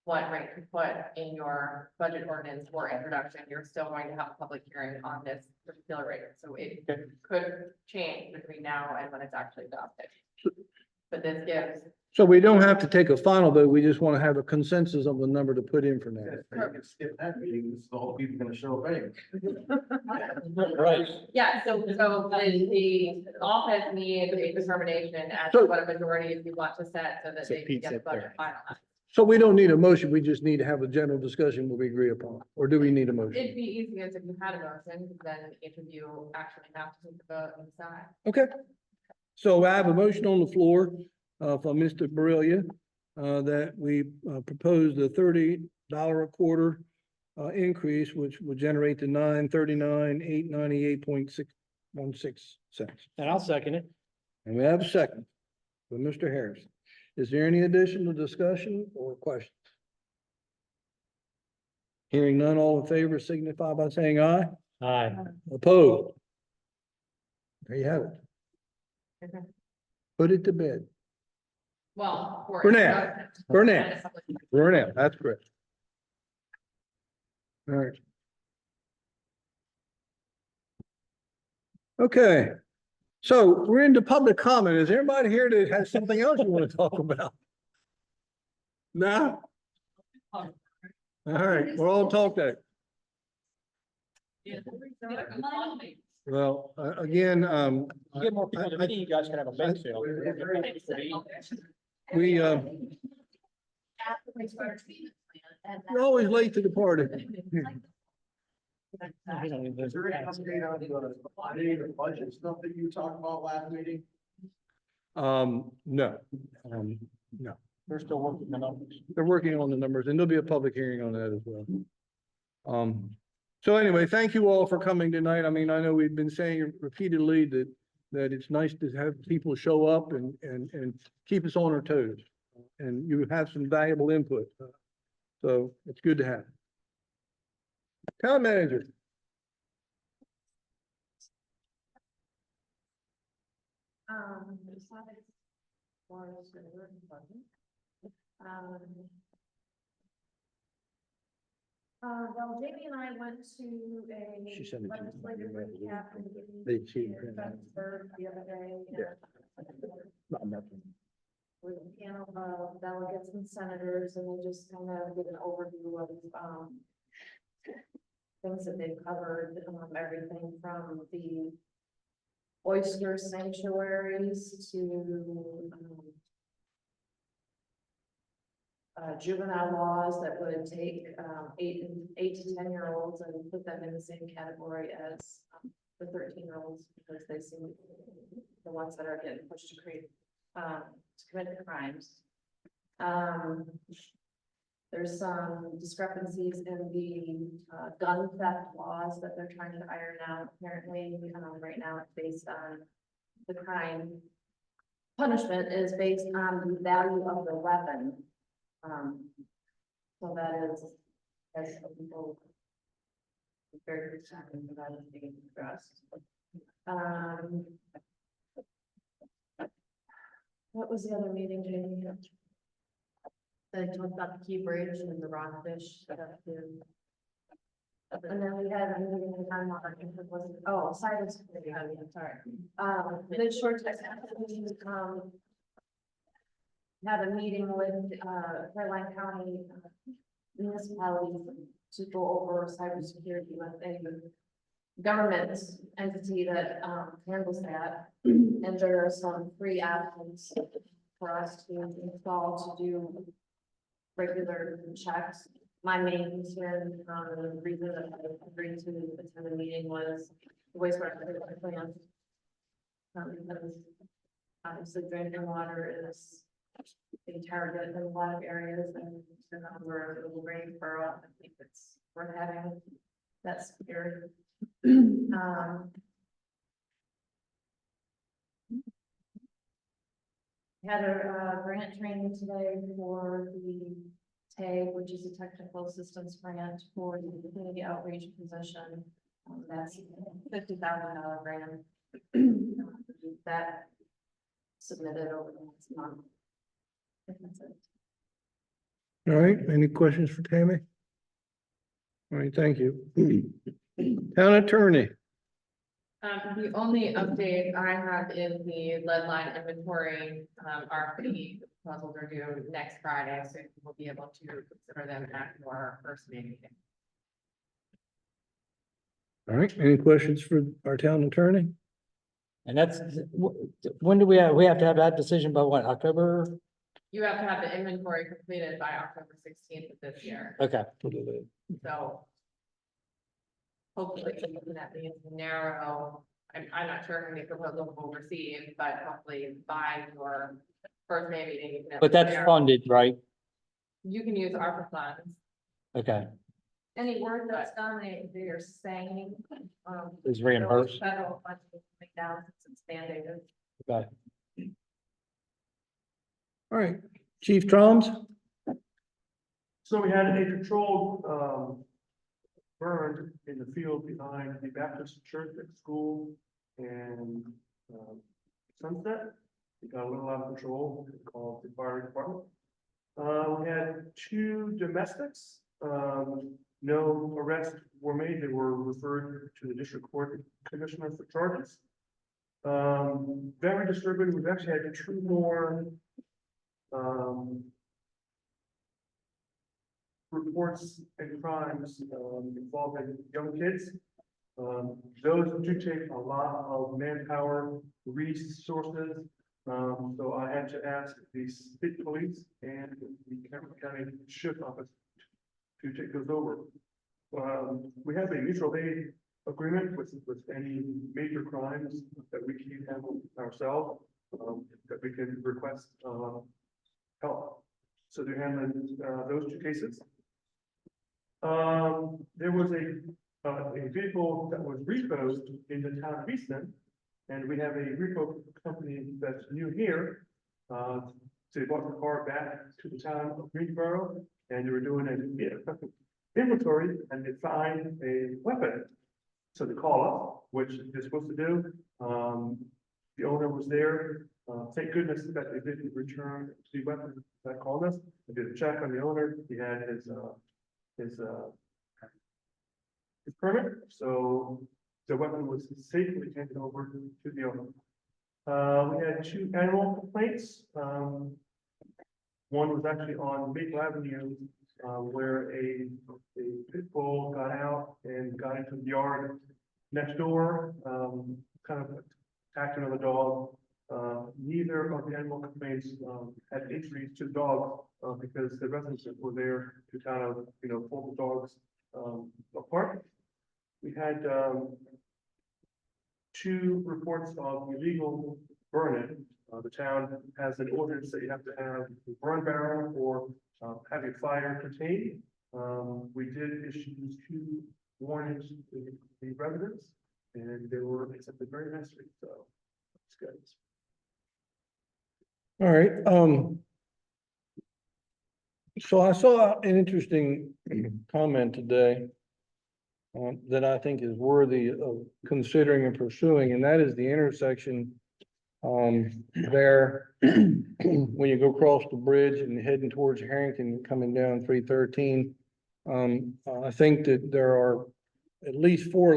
what rate to put in your budget ordinance for introduction. You're still going to have a public hearing on this particular rate, so it Okay. could change between now and when it's actually adopted. But this gives, So we don't have to take a final vote, we just want to have a consensus of the number to put in for now. Skip that meeting, it's all people gonna show up anyway. Right. yeah, so the office needs a determination as to what a majority of you want to set so that So they can Pete get the said budget 30. finalized. So we don't need a motion, we just need to have a general discussion what we agree upon, or do we need a motion? It'd be easiest if you had a motion, then each of you actually have to take the vote and decide. Okay. So I have a motion on the floor from Mr. Borrelia that we propose the $30 a quarter increase, which would generate the $939,898.616. And I'll second it. And we have a second from Mr. Harrison. Is there any additional discussion or questions? Hearing none, all in favor signify by saying aye. Aye. Opposed? There you have it. Okay. Put it to bed. Well. For now. For now. For now, that's correct. All right. Okay, so we're into public comment. Is there anybody here that has something else you want to talk about? No? All right, we're all talk that. Well, again, Get more people to I- meet, you guys can have a bake sale. we're always late to the party. Is there an update on the budget stuff that you talked about last meeting? No, They're still working the numbers. they're working on the numbers and there'll be a public hearing on that as well. So anyway, thank you all for coming tonight. I mean, I know we've been saying repeatedly that it's nice to have people show up and keep us on our toes. And you have some valuable input. So it's good to have. Town manager. Besides, was the word button. Well, Jamie and I went to a She sent it to me. legislative recap and They see it. the other day. Yeah. Not much. With a panel of delegates and senators, and they just kind of give an overview of, things that they've covered, everything from the oyster sanctuaries to, juvenile laws that would take, 8 to 10-year-olds and put them in the same category as, the 13-year-olds, because they seem the ones that are getting pushed to create, to commit the crimes. There's some discrepancies in the gun theft laws that they're trying to iron out. Apparently, right now it's based on the crime. Punishment is based on the value of the weapon. So that is, as some people very concerned about it being addressed. What was the other meeting, Jamie? They talked about the Key Bridge and the rockfish stuff too. And then we had a meeting in time, cybersecurity, I'm sorry. The short text, had a meeting with, Caroline County municipalities to go over cybersecurity with a government entity that, handles that. And there are some free options for us to install to do regular checks. My main concern, the reason that I agreed to attend the meeting was the wastewater treatment plant. Because obviously drinking water is a target in a lot of areas, and we're a little rainfall. I think we're having that's scary. Had a grant training today for the TAG, which is a technical assistance grant for the community outreach position. That's $50,000 grant. That submitted over the next month. That's it. All right, any questions for Tammy? All right, thank you. Town attorney. The only update I have is the lead line inventory, RFP proposals are due next Friday, so we'll be able to consider them at your first meeting. All right, any questions for our town attorney? And that's, when do we have to have that decision by what, October? You have to have the inventory completed by October 16th of this year, Okay. so. Hopefully, that means narrow, I'm not sure how many proposals we'll receive, but hopefully by your first May meeting. You can But that's narrow. funded, right? You can use ARPA funds. Okay, Any work that's done, they are saying. is reimbursed. Federal funds will come down since it's mandated. Okay. All right, Chief Troms? So we had a controlled, burned in the field behind the Baptist church at school and, Sunset. It got a little out of control, called the fire department. We had 2 domestics, no arrests were made, they were referred to the district court commissioner for charges. Very disturbing, we've actually had 2 more, reports and crimes, involving young kids. Those do take a lot of manpower, resources. So I had to ask the state police and the Cameron County Sheriff's Office to take those over. We have a mutual aid agreement with any major crimes that we can handle ourselves, that we can request, help. So they're handling, those 2 cases. There was a vehicle that was repoed in the town of Easton, and we have a repo company that's new here. So they brought the car back to the town of Greensboro, and they were doing an inventory, and they find a weapon. So they call us, which they're supposed to do. The owner was there. Thank goodness that they didn't return the weapon that called us. They did a check on the owner. He had his permit, so the weapon was safely handed over to the owner. We had 2 animal complaints. One was actually on Maple Avenue, where a pit bull got out and got into the yard next door, kind of attacked another dog. Neither of the animal complaints had injuries to the dog, because the residents were there to kind of, pull the dogs apart. We had 2 reports of illegal burning. The town has an ordinance that you have to have a burn barrel or have a fire contained. We did issue 2 warnings to the residents, and they were accepted very nicely, so it's good. All right, so I saw an interesting comment today that I think is worthy of considering and pursuing, and that is the intersection there when you go across the bridge and heading towards Harrington, coming down 313. I think that there are at least 4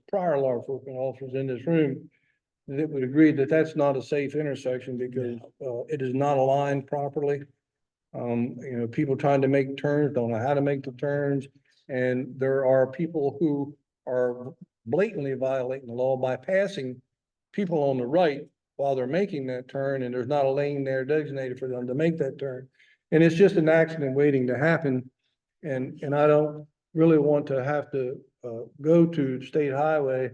prior law enforcement officers in this room that would agree that that's not a safe intersection because it is not aligned properly. People trying to make turns, don't know how to make the turns. And there are people who are blatantly violating the law by passing people on the right while they're making that turn, and there's not a lane there designated for them to make that turn. And it's just an accident waiting to happen. And I don't really want to have to go to State Highway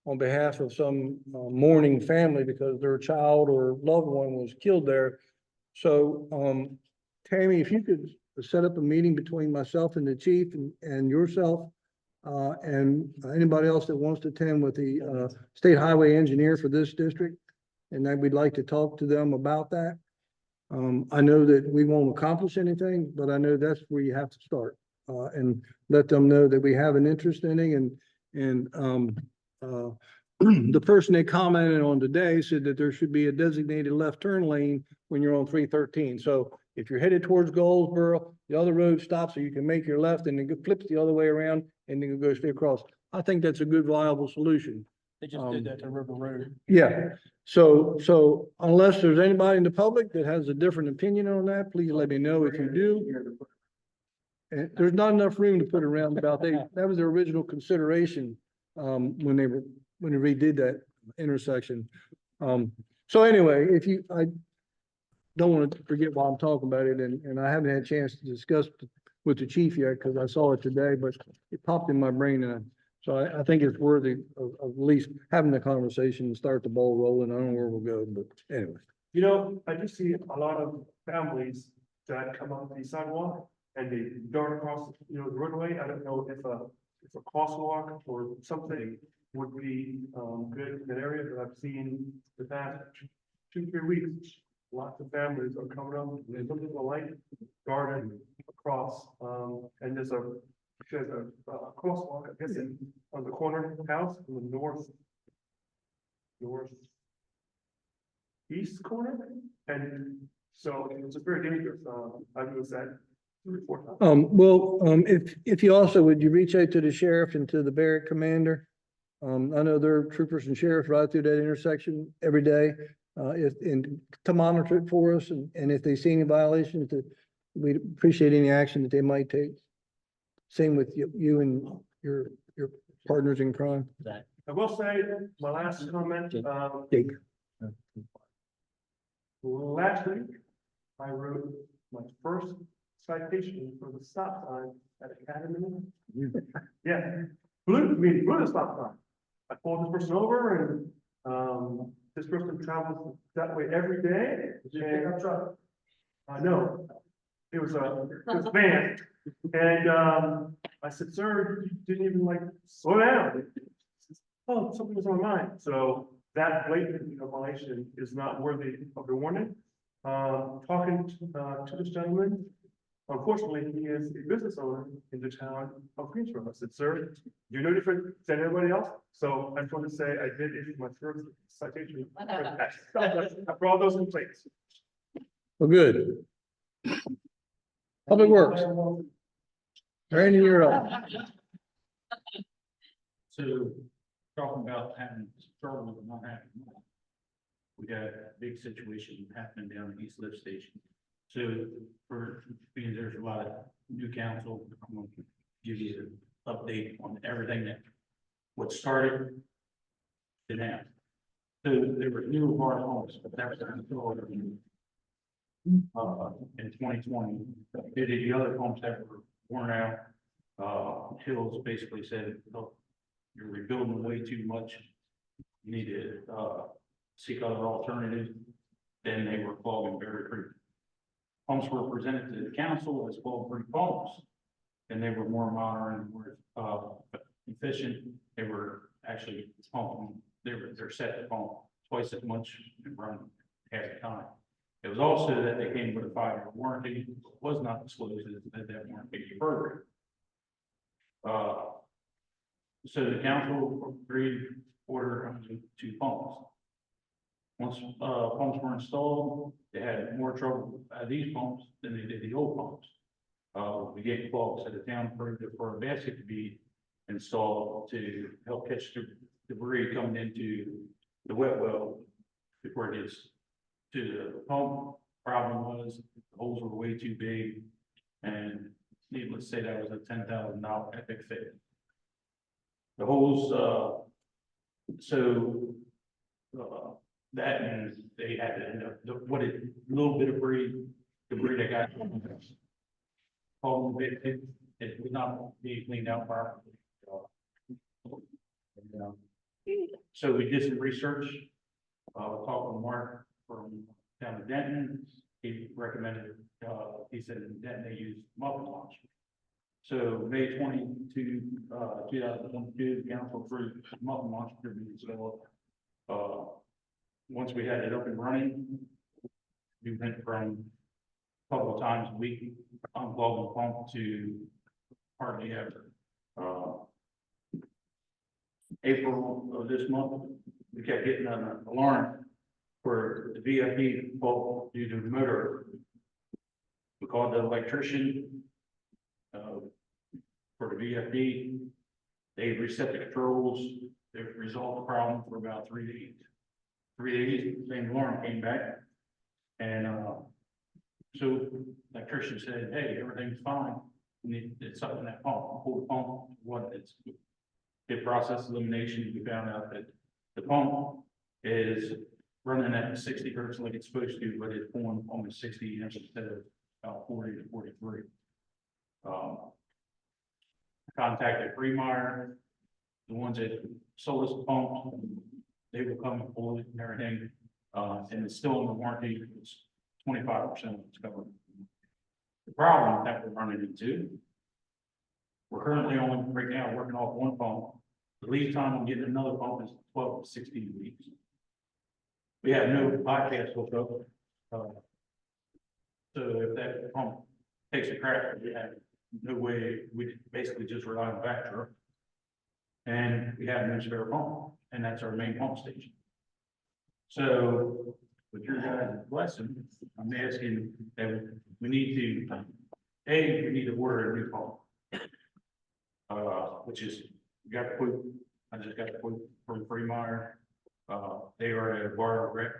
on behalf of some mourning family because their child or loved one was killed there. So, Tammy, if you could set up a meeting between myself and the chief and yourself, and anybody else that wants to attend with the state highway engineer for this district, and then we'd like to talk to them about that. I know that we won't accomplish anything, but I know that's where you have to start, and let them know that we have an interest in it. And the person they commented on today said that there should be a designated left turn lane when you're on 313. So if you're headed towards Goldsboro, the other road stops so you can make your left and then flips the other way around and then go straight across. I think that's a good viable solution. They just did that to River Road. Yeah, so unless there's anybody in the public that has a different opinion on that, please let me know if you do. And there's not enough room to put a roundabout. That was their original consideration, when they redid that intersection. So anyway, I don't want to forget why I'm talking about it, and I haven't had a chance to discuss with the chief yet, because I saw it today, but it popped in my brain, and so I think it's worthy of at least having the conversation and start the ball rolling. I don't know where we'll go, but anyway. I do see a lot of families that come up the sidewalk and they dart across, the roadway. I don't know if a crosswalk or something would be good in that area, but I've seen the past 2-3 weeks, lots of families are coming up, they're looking for light, darting across, and there's a she has a crosswalk, I guess, on the corner house in the northeast corner, and so it's a very dangerous, I noticed that 3 or 4 times. if you also, would you reach out to the sheriff and to the barrack commander? I know there are troopers and sheriffs right through that intersection every day, and to monitor it for us, and if they see any violations, we'd appreciate any action that they might take. Same with you and your partners in crime. I will say, my last comment, Jake. last week, I wrote my first citation for the stop sign at Academy. Yeah, blew the stop sign. I pulled this person over and, this person travels that way every day. Pickup truck? No, it was a van. And, I said, sir, you didn't even like slow down. Oh, something was on my mind. So that blatant violation is not worthy of the warning. Talking to this gentleman, unfortunately, he is a business owner in the town of Greensboro. I said, sir, you're no different than everybody else. So I just want to say I did issue my first citation for all those complaints. Well, good. Public Works. Randy, you're up. So, talking about having trouble with not having money. We got a big situation happening down at East Lift Station. So, for, being there's a lot of new council, I'm gonna give you an update on everything that, what started to now. So, there were new hard homes, but that was until in 2020, they did the other homes that were worn out. Hills basically said, look, you're rebuilding way too much. You need to, seek other alternatives. Then they were clogging Berry Creek. Homes were presented to the council as clog-free homes. And they were more modern, more, efficient. They were actually pumping, they're set to pump twice as much and run half the time. It was also that they came with a 5-year warranty, was not disclosed that warranty further. So the council agreed order 2 pumps. Once pumps were installed, they had more trouble at these pumps than they did the old pumps. We get clogged, so the town approved it for a basket to be installed to help catch the debris coming into the wet well before it gets to the pump. Problem was the holes were way too big, and needless to say, that was a $10,000 epic fail. The holes, that and they had to end up, what a little bit of debris that got problem, it would not be cleaned out properly. So we did some research, talked with Mark from down in Denton. He recommended, he said in Denton they use muffin launch. So May 22, 2022, the council approved muffin launch to be installed. Once we had it up and running, we went from a couple of times a week unclogging pump to hardly ever. April of this month, we kept getting an alarm for the VFD fault due to the motor. We called the electrician for the VFD. They reset the controls. They resolved the problem for about 3 days. 3 days, the same alarm came back. And so the electrician said, hey, everything's fine. It's up in that pump, pull the pump, what it's, did process elimination. We found out that the pump is running at 60 hertz like it's supposed to, but it's pulling almost 60 instead of about 40 to 43. Contacted Freemeyer, the ones that sold us the pump, they will come and pull it and everything, and it's still in the warranty. It's 25% of it's covered. The problem that we're running into, we're currently only right now working off 1 pump. The lead time on getting another pump is 12 to 16 weeks. We have no bypass hooked up. So if that pump takes a crack, we have no way, we basically just rely on Vectra. And we have no spare pump, and that's our main pump station. So with your guys' blessing, I'm asking that we need to, we need to order a new pump. Which is, we got the quote, I just got the quote from Freemire. They are at a bar rep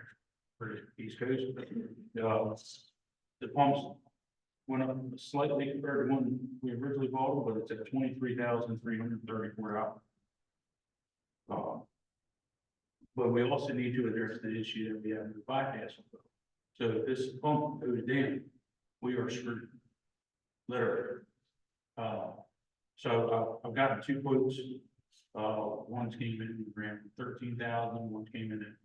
for the East Coast. The pumps went up slightly compared to when we originally bought them, but it's at $23,334. But we also need to address the issue that we have with the bypass. So if this pump goes down, we are screwed. Literally. So I've gotten two quotes. One came in around 13,000, one came in at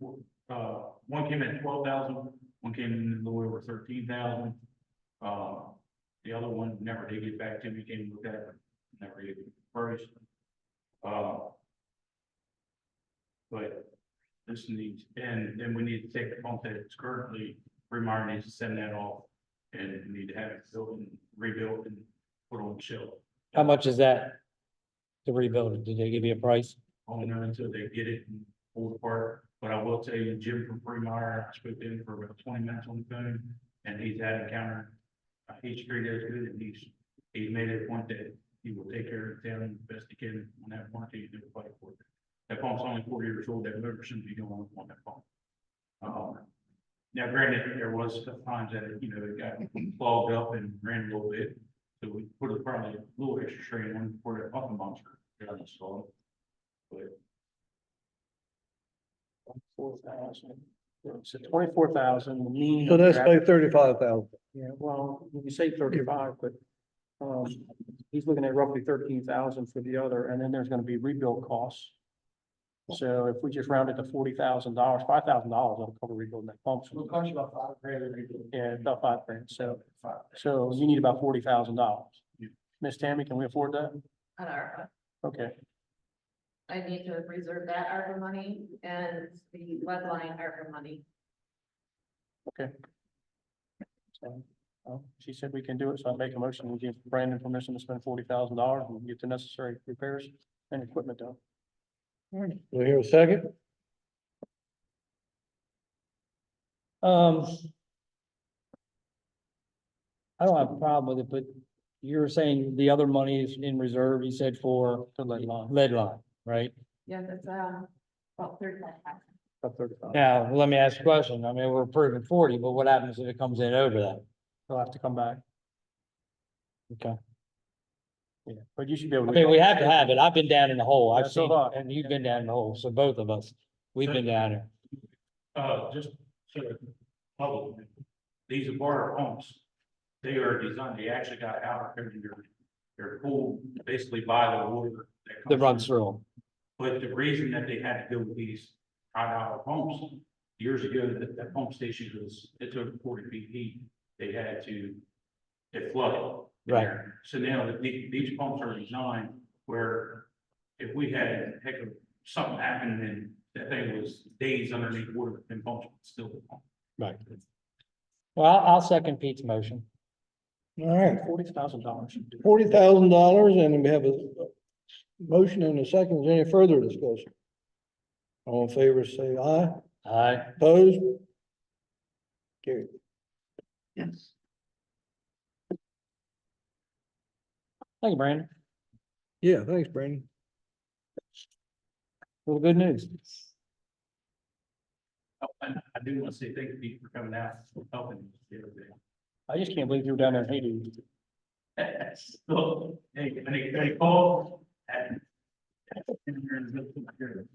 one came in at 12,000, one came in a little over 13,000. The other one never did get back to me, came and looked at it, never gave me the price. But this needs, and then we need to take the pump that it's currently, Freemire needs to send that off, and we need to have it built and rebuilt and put on the shelf. How much is that to rebuild it? Did they give you a price? Only know until they get it and pull it apart. But I will tell you, Jim from Freemire, I spoke to him for about 20 minutes on the phone, and he's had encountered. He's treated us good, and he's made it a point that he will take care of the town the best he can on that warranty and do the fight for it. That pump's only 4 years old. That motor shouldn't be going on that pump. Now, granted, there was times that it got clogged up and ran a little bit, so we put probably a little extra strain on before that pumping monster got installed. But 4,000. So 24,000, the mean. So that's like 35,000. Yeah, well, you say 35, but, he's looking at roughly 13,000 for the other, and then there's gonna be rebuild costs. So if we just round it to $40,000, $5,000, that'll cover rebuilding that pump. It'll cost you about $5,000 to rebuild. Yeah, about $5,000, so you need about $40,000. Miss Tammy, can we afford that? On our, Okay, I need to reserve that ARPA money and the lead line ARPA money. so, she said we can do it, so I make a motion, we give Brandon permission to spend $40,000 and get the necessary repairs and equipment done. Do we hear a second? I don't have a problem with it, but you're saying the other money is in reserve, you said for The lead line. lead line, right? Yeah, that's, about 35,000. About 35. Now, let me ask a question. I mean, we're approving 40, but what happens if it comes in over that? They'll have to come back. Okay. Yeah, but you should be able I to. mean, we have to have it. I've been down in the hole. I've Yeah, so seen, have I. and you've been down in the hole. So both of us, we've been down there. just so public, these water pumps, they are designed, they actually got outer coating, they're cooled basically by the water. That runs through them. But the reason that they had to go with these high-power pumps, years ago, that pump station was, it took 40 feet deep. They had to, it flooded. Right. So now these pumps are designed where if we had, heck of, something happened and that thing was days underneath water, then pumps would still pump. Right. Well, I'll second Pete's motion. All right, $40,000. $40,000, and we have a motion and a second. Is there any further discussion? All in favor, say aye. Aye. Opposed? Carried. Yes. Thank you, Brandon. Yeah, thanks, Brandon. Well, good news. Oh, and I do want to say thank you for coming out, and helping the other day. I just can't believe you were down there in Haiti. Look, hey, they call. I'm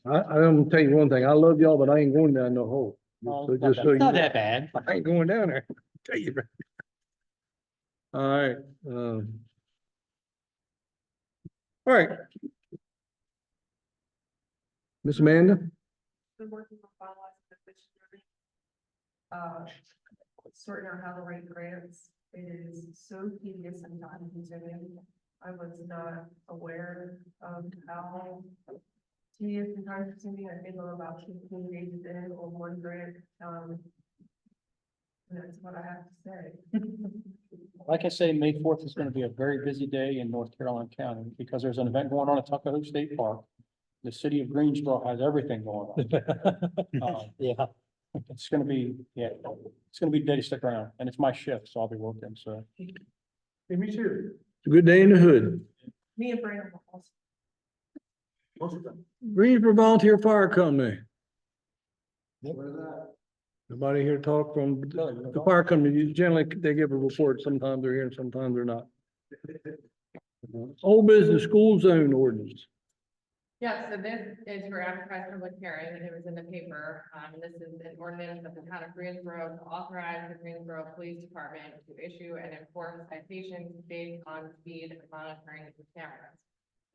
gonna tell you one thing. I love y'all, but I ain't going down no hole. Oh, So it's not just that- so you It's not know, that bad. I ain't going down there. Tell you. All right, all right. Miss Amanda? Been working on finalizing the fish journey. Sorting out how to write grants, it is so tedious and time consuming. I was not aware of how tedious and time consuming. I think I'm about 15 pages in on one grant, and that's what I have to say. Like I say, May 4th is going to be a very busy day in North Carolina County because there's an event going on at Tuckahoe State Park. The city of Greensboro has everything going on. Yeah, It's gonna be, yeah, it's gonna be a day to stick around, and it's my shift, so I'll be working, so. Hey, me too. It's a good day in the hood. Me and Brandon. will also- Most of them. Greensboro Volunteer Fire Company. What is that? Nobody here talk from the fire company. Generally, they give a report. Sometimes they're here and sometimes they're not. Old business school zone ordinance. Yeah, so this is for advertised public hearing, and it was in the paper. This is an ordinance of the town of Greensboro to authorize the Greensboro Police Department to issue and enforce citations based on speed monitoring with cameras.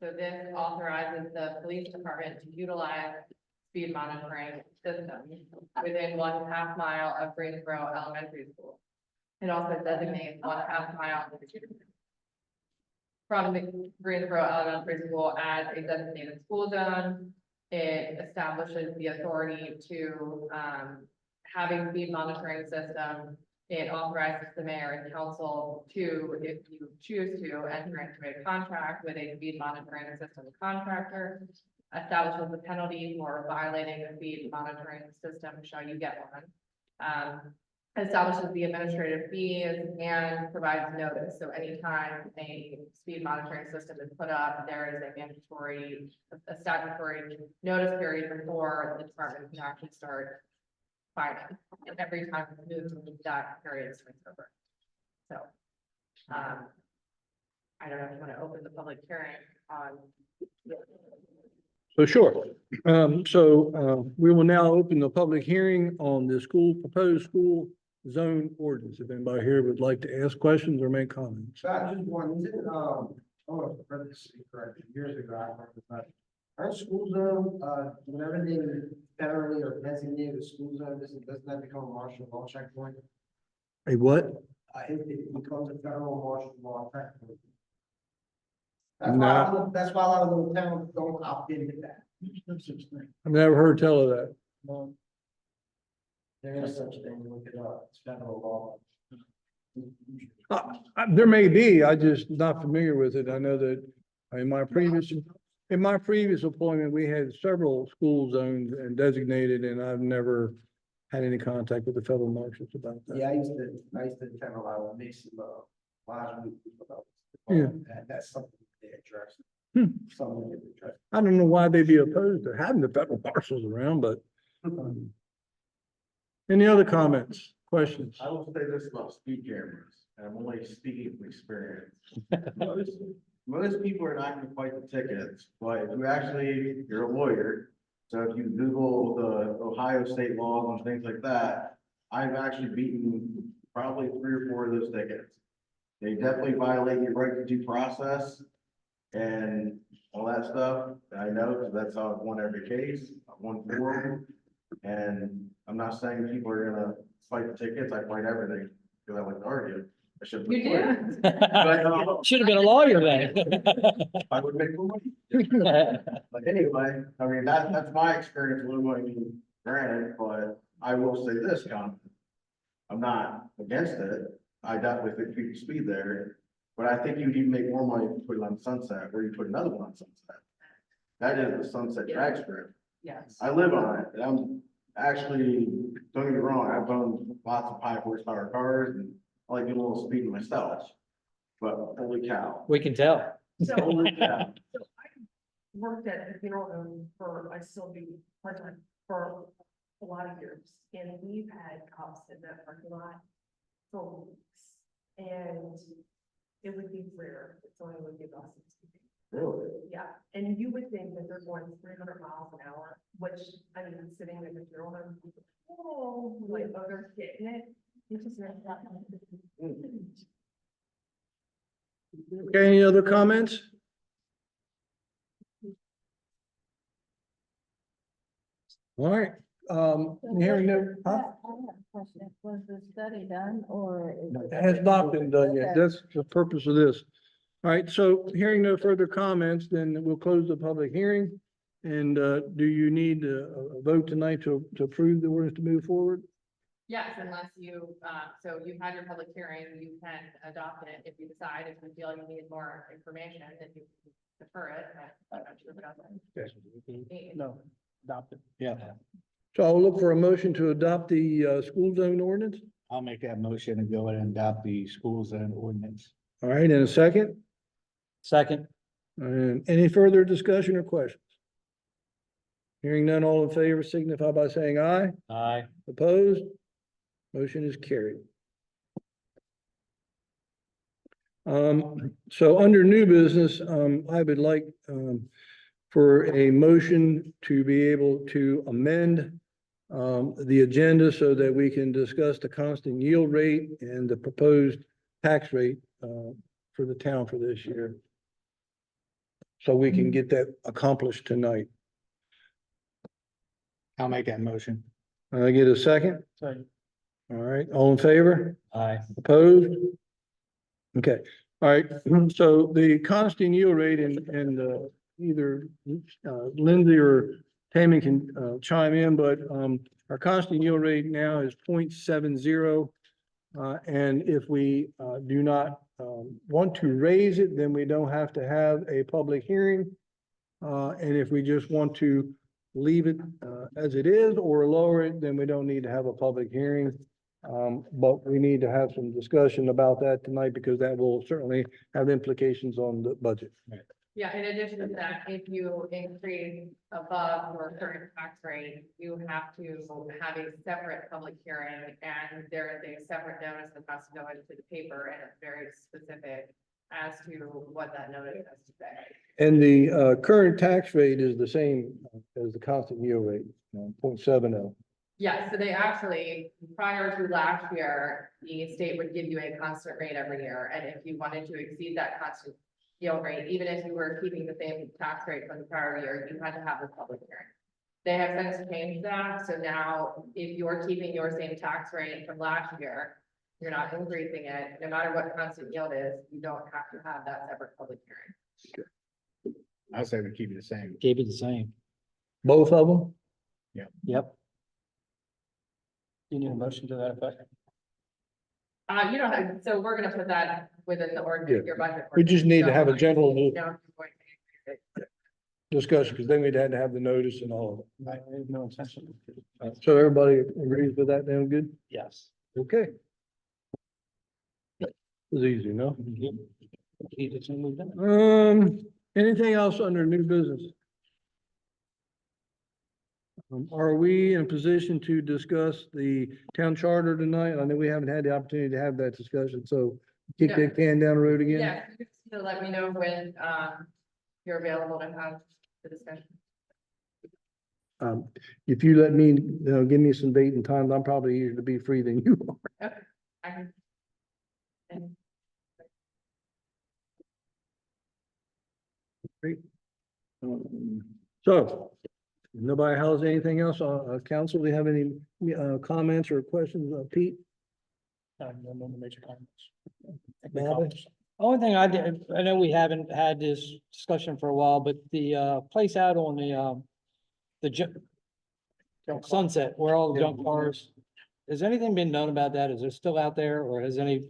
So this authorizes the police department to utilize speed monitoring systems within 1/2 mile of Greensboro Elementary School. It also designates 1/2 mile from the Greensboro Elementary School as a designated school zone. It establishes the authority to, having speed monitoring system. It authorizes the mayor and council to, if you choose to, enter into a contract with a speed monitoring system contractor. Establishes the penalty for violating a speed monitoring system, shall you get one. Establishes the administrative fees and provides notice. So anytime a speed monitoring system is put up, there is a mandatory, a statutory notice period before the department can actually start fining. And every time it moves, that period swings over. So, I don't know if you want to open the public hearing on. So sure. We will now open the public hearing on the proposed school zone ordinance. If anybody here would like to ask questions or make comments. So I just one, is it, oh, read this correctly, years ago, I remember that. Our school zone, whenever they federally or designated a school zone, doesn't that become a martial law checkpoint? A what? It becomes a federal martial law checkpoint. No. That's why a lot of little towns don't opt into that. I've never heard tell of that. There is such thing, look it up, it's federal law. There may be, I just not familiar with it. I know that in my previous employment, we had several school zones and designated, and I've never had any contact with the federal marshals about that. Yeah, I used to attend a lot of mixed, lives with people about Yeah. that's something they address. Hmm. Something they address. I don't know why they'd be opposed to having the federal marshals around, but any other comments, questions? I will say this about speed cameras, and I'm only speaking from experience. Most people are not gonna fight the tickets, but if you actually, you're a lawyer, so if you Google the Ohio state laws and things like that, I've actually beaten probably 3 or 4 of those tickets. They definitely violate your right to due process and all that stuff. I know, because that's how I've won every case, I've won 4 of them. And I'm not saying people are gonna fight the tickets, I fight everything, because I like to argue. I should. You do? But, should have been a lawyer then. I would make more money. But anyway, I mean, that's my experience with what granted, but I will say this, Con. I'm not against it. I definitely think people speed there, but I think you'd even make more money if you put it on Sunset, or you put another one on Sunset. That is the Sunset drag strip. Yes. I live on it, and I'm actually, don't get me wrong, I've owned lots of high horsepower cars, and I like getting a little speed myself. But holy cow. We can tell. So, Holy cow. so I worked at the funeral home for, I still do part-time for a lot of years. And we've had cops in that parking lot for weeks. And it would be rare, if someone would give us. Really? Yeah, and you would think that they're going 300 miles an hour, which, I mean, sitting in the funeral home, oh, like, oh, they're getting it. It's just not that. Okay, any other comments? All right, hearing no, I have a question. Was the study done or? it has not been done yet. That's the purpose of this. All right, so hearing no further comments, then we'll close the public hearing. And do you need a vote tonight to approve the ordinance to move forward? Yes, unless you, so you've had your public hearing, you can adopt it if you decide, if you feel you need more information, then you can defer it, but I'm not sure what else. No, adopted. Yeah. So I'll look for a motion to adopt the school zone ordinance. I'll make that motion and go ahead and adopt the school zone ordinance. All right, in a second. Second, And any further discussion or questions? Hearing none, all in favor signify by saying aye. aye. Opposed? Motion is carried. So under new business, I would like, for a motion to be able to amend the agenda so that we can discuss the constant yield rate and the proposed tax rate, for the town for this year. So we can get that accomplished tonight. I'll make that motion. I get a second? Second. All right, all in favor? Aye. Opposed? Okay, all right, so the constant yield rate and either Lindsay or Tammy can chime in, but our constant yield rate now is 0.70. And if we do not want to raise it, then we don't have to have a public hearing. And if we just want to leave it as it is or lower it, then we don't need to have a public hearing. But we need to have some discussion about that tonight because that will certainly have implications on the budget. Yeah, in addition to that, if you increase above your current tax rate, you have to have a separate public hearing, and there is a separate notice that has to go into the paper, and it's very specific as to what that notice has to say. And the current tax rate is the same as the constant yield rate, 0.70. Yeah, so they actually, prior to last year, the state would give you a constant rate every year, and if you wanted to exceed that constant yield rate, even if you were keeping the same tax rate from the prior year, you had to have this public hearing. They have since changed that, so now if you're keeping your same tax rate from last year, you're not increasing it, no matter what constant yield is, you don't have to have that separate public hearing. I say we keep it the same. Keep it the same. Both of them? Yep. You need a motion to that effect? You don't have, so we're gonna put that within the ordinance, your budget. We just need to have a general You don't have to go into it. discussion because then we'd have to have the notice and all I have no intention. of it. So everybody agrees with that then, good? Yes. Okay. It was easy, no? Anything else under new business? Are we in a position to discuss the town charter tonight? I know we haven't had the opportunity to have that discussion, so kick that can down the road again. Yeah, you just need to let me know when, you're available to have the discussion. If you let me, give me some date and time, I'm probably easier to be free than you are. I can. And So, if nobody has anything else, council, do you have any, comments or questions, Pete? No major comments. Bobby? Only thing I did, I know we haven't had this discussion for a while, but the place out on the Sunset where all the junk cars, has anything been done about that? Is it still out there or has any?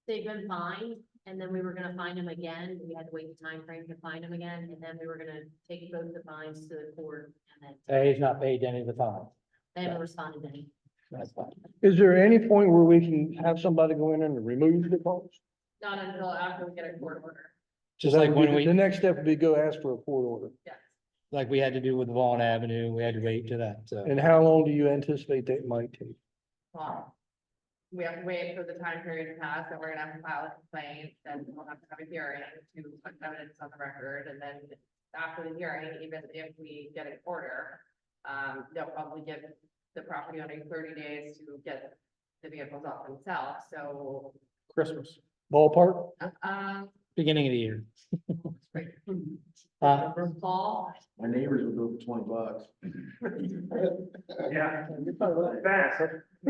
They've been fined, and then we were gonna find them again. We had to wait the time frame to find them again, and then we were gonna take both the fines to the court, and then He's not paid any of the time. they haven't responded to any. That's fine. Is there any point where we can have somebody go in and remove the cars? not until after we get a court order. Just like when The we, next step would be go ask for a court order. Yes. like we had to do with Vaughn Avenue, we had to wait to that, so. And how long do you anticipate that might take? We have to wait for the time period to pass, and we're gonna have to file a complaint, then we'll have to have a hearing to put evidence on the record, and then after the hearing, even if we get an order, they'll probably give the property owner 30 days to get the vehicles off themselves, so, Christmas. Ballpark? Beginning of the year. fall. My neighbors would go for $20. Yeah. You're probably really fast.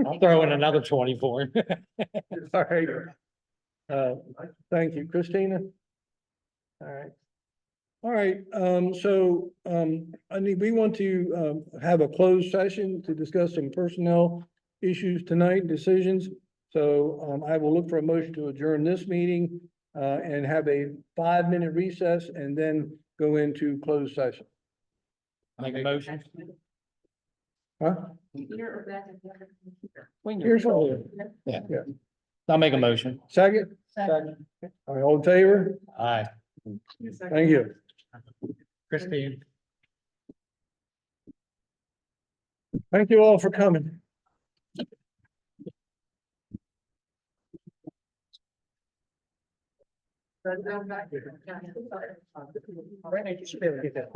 I'll throw in another 24. All right. Thank you, Christina. All right. All right, I mean, we want to, have a closed session to discuss some personnel, issues tonight, decisions. So, I will look for a motion to adjourn this meeting, and have a 5-minute recess and then go into closed session. Make a motion. Huh? Here's all. Yeah. Yeah. I'll make a motion. Second? Second. All right, all in favor? Aye. Thank you. Christine. Thank you all for coming. Right, I just be able to get that home.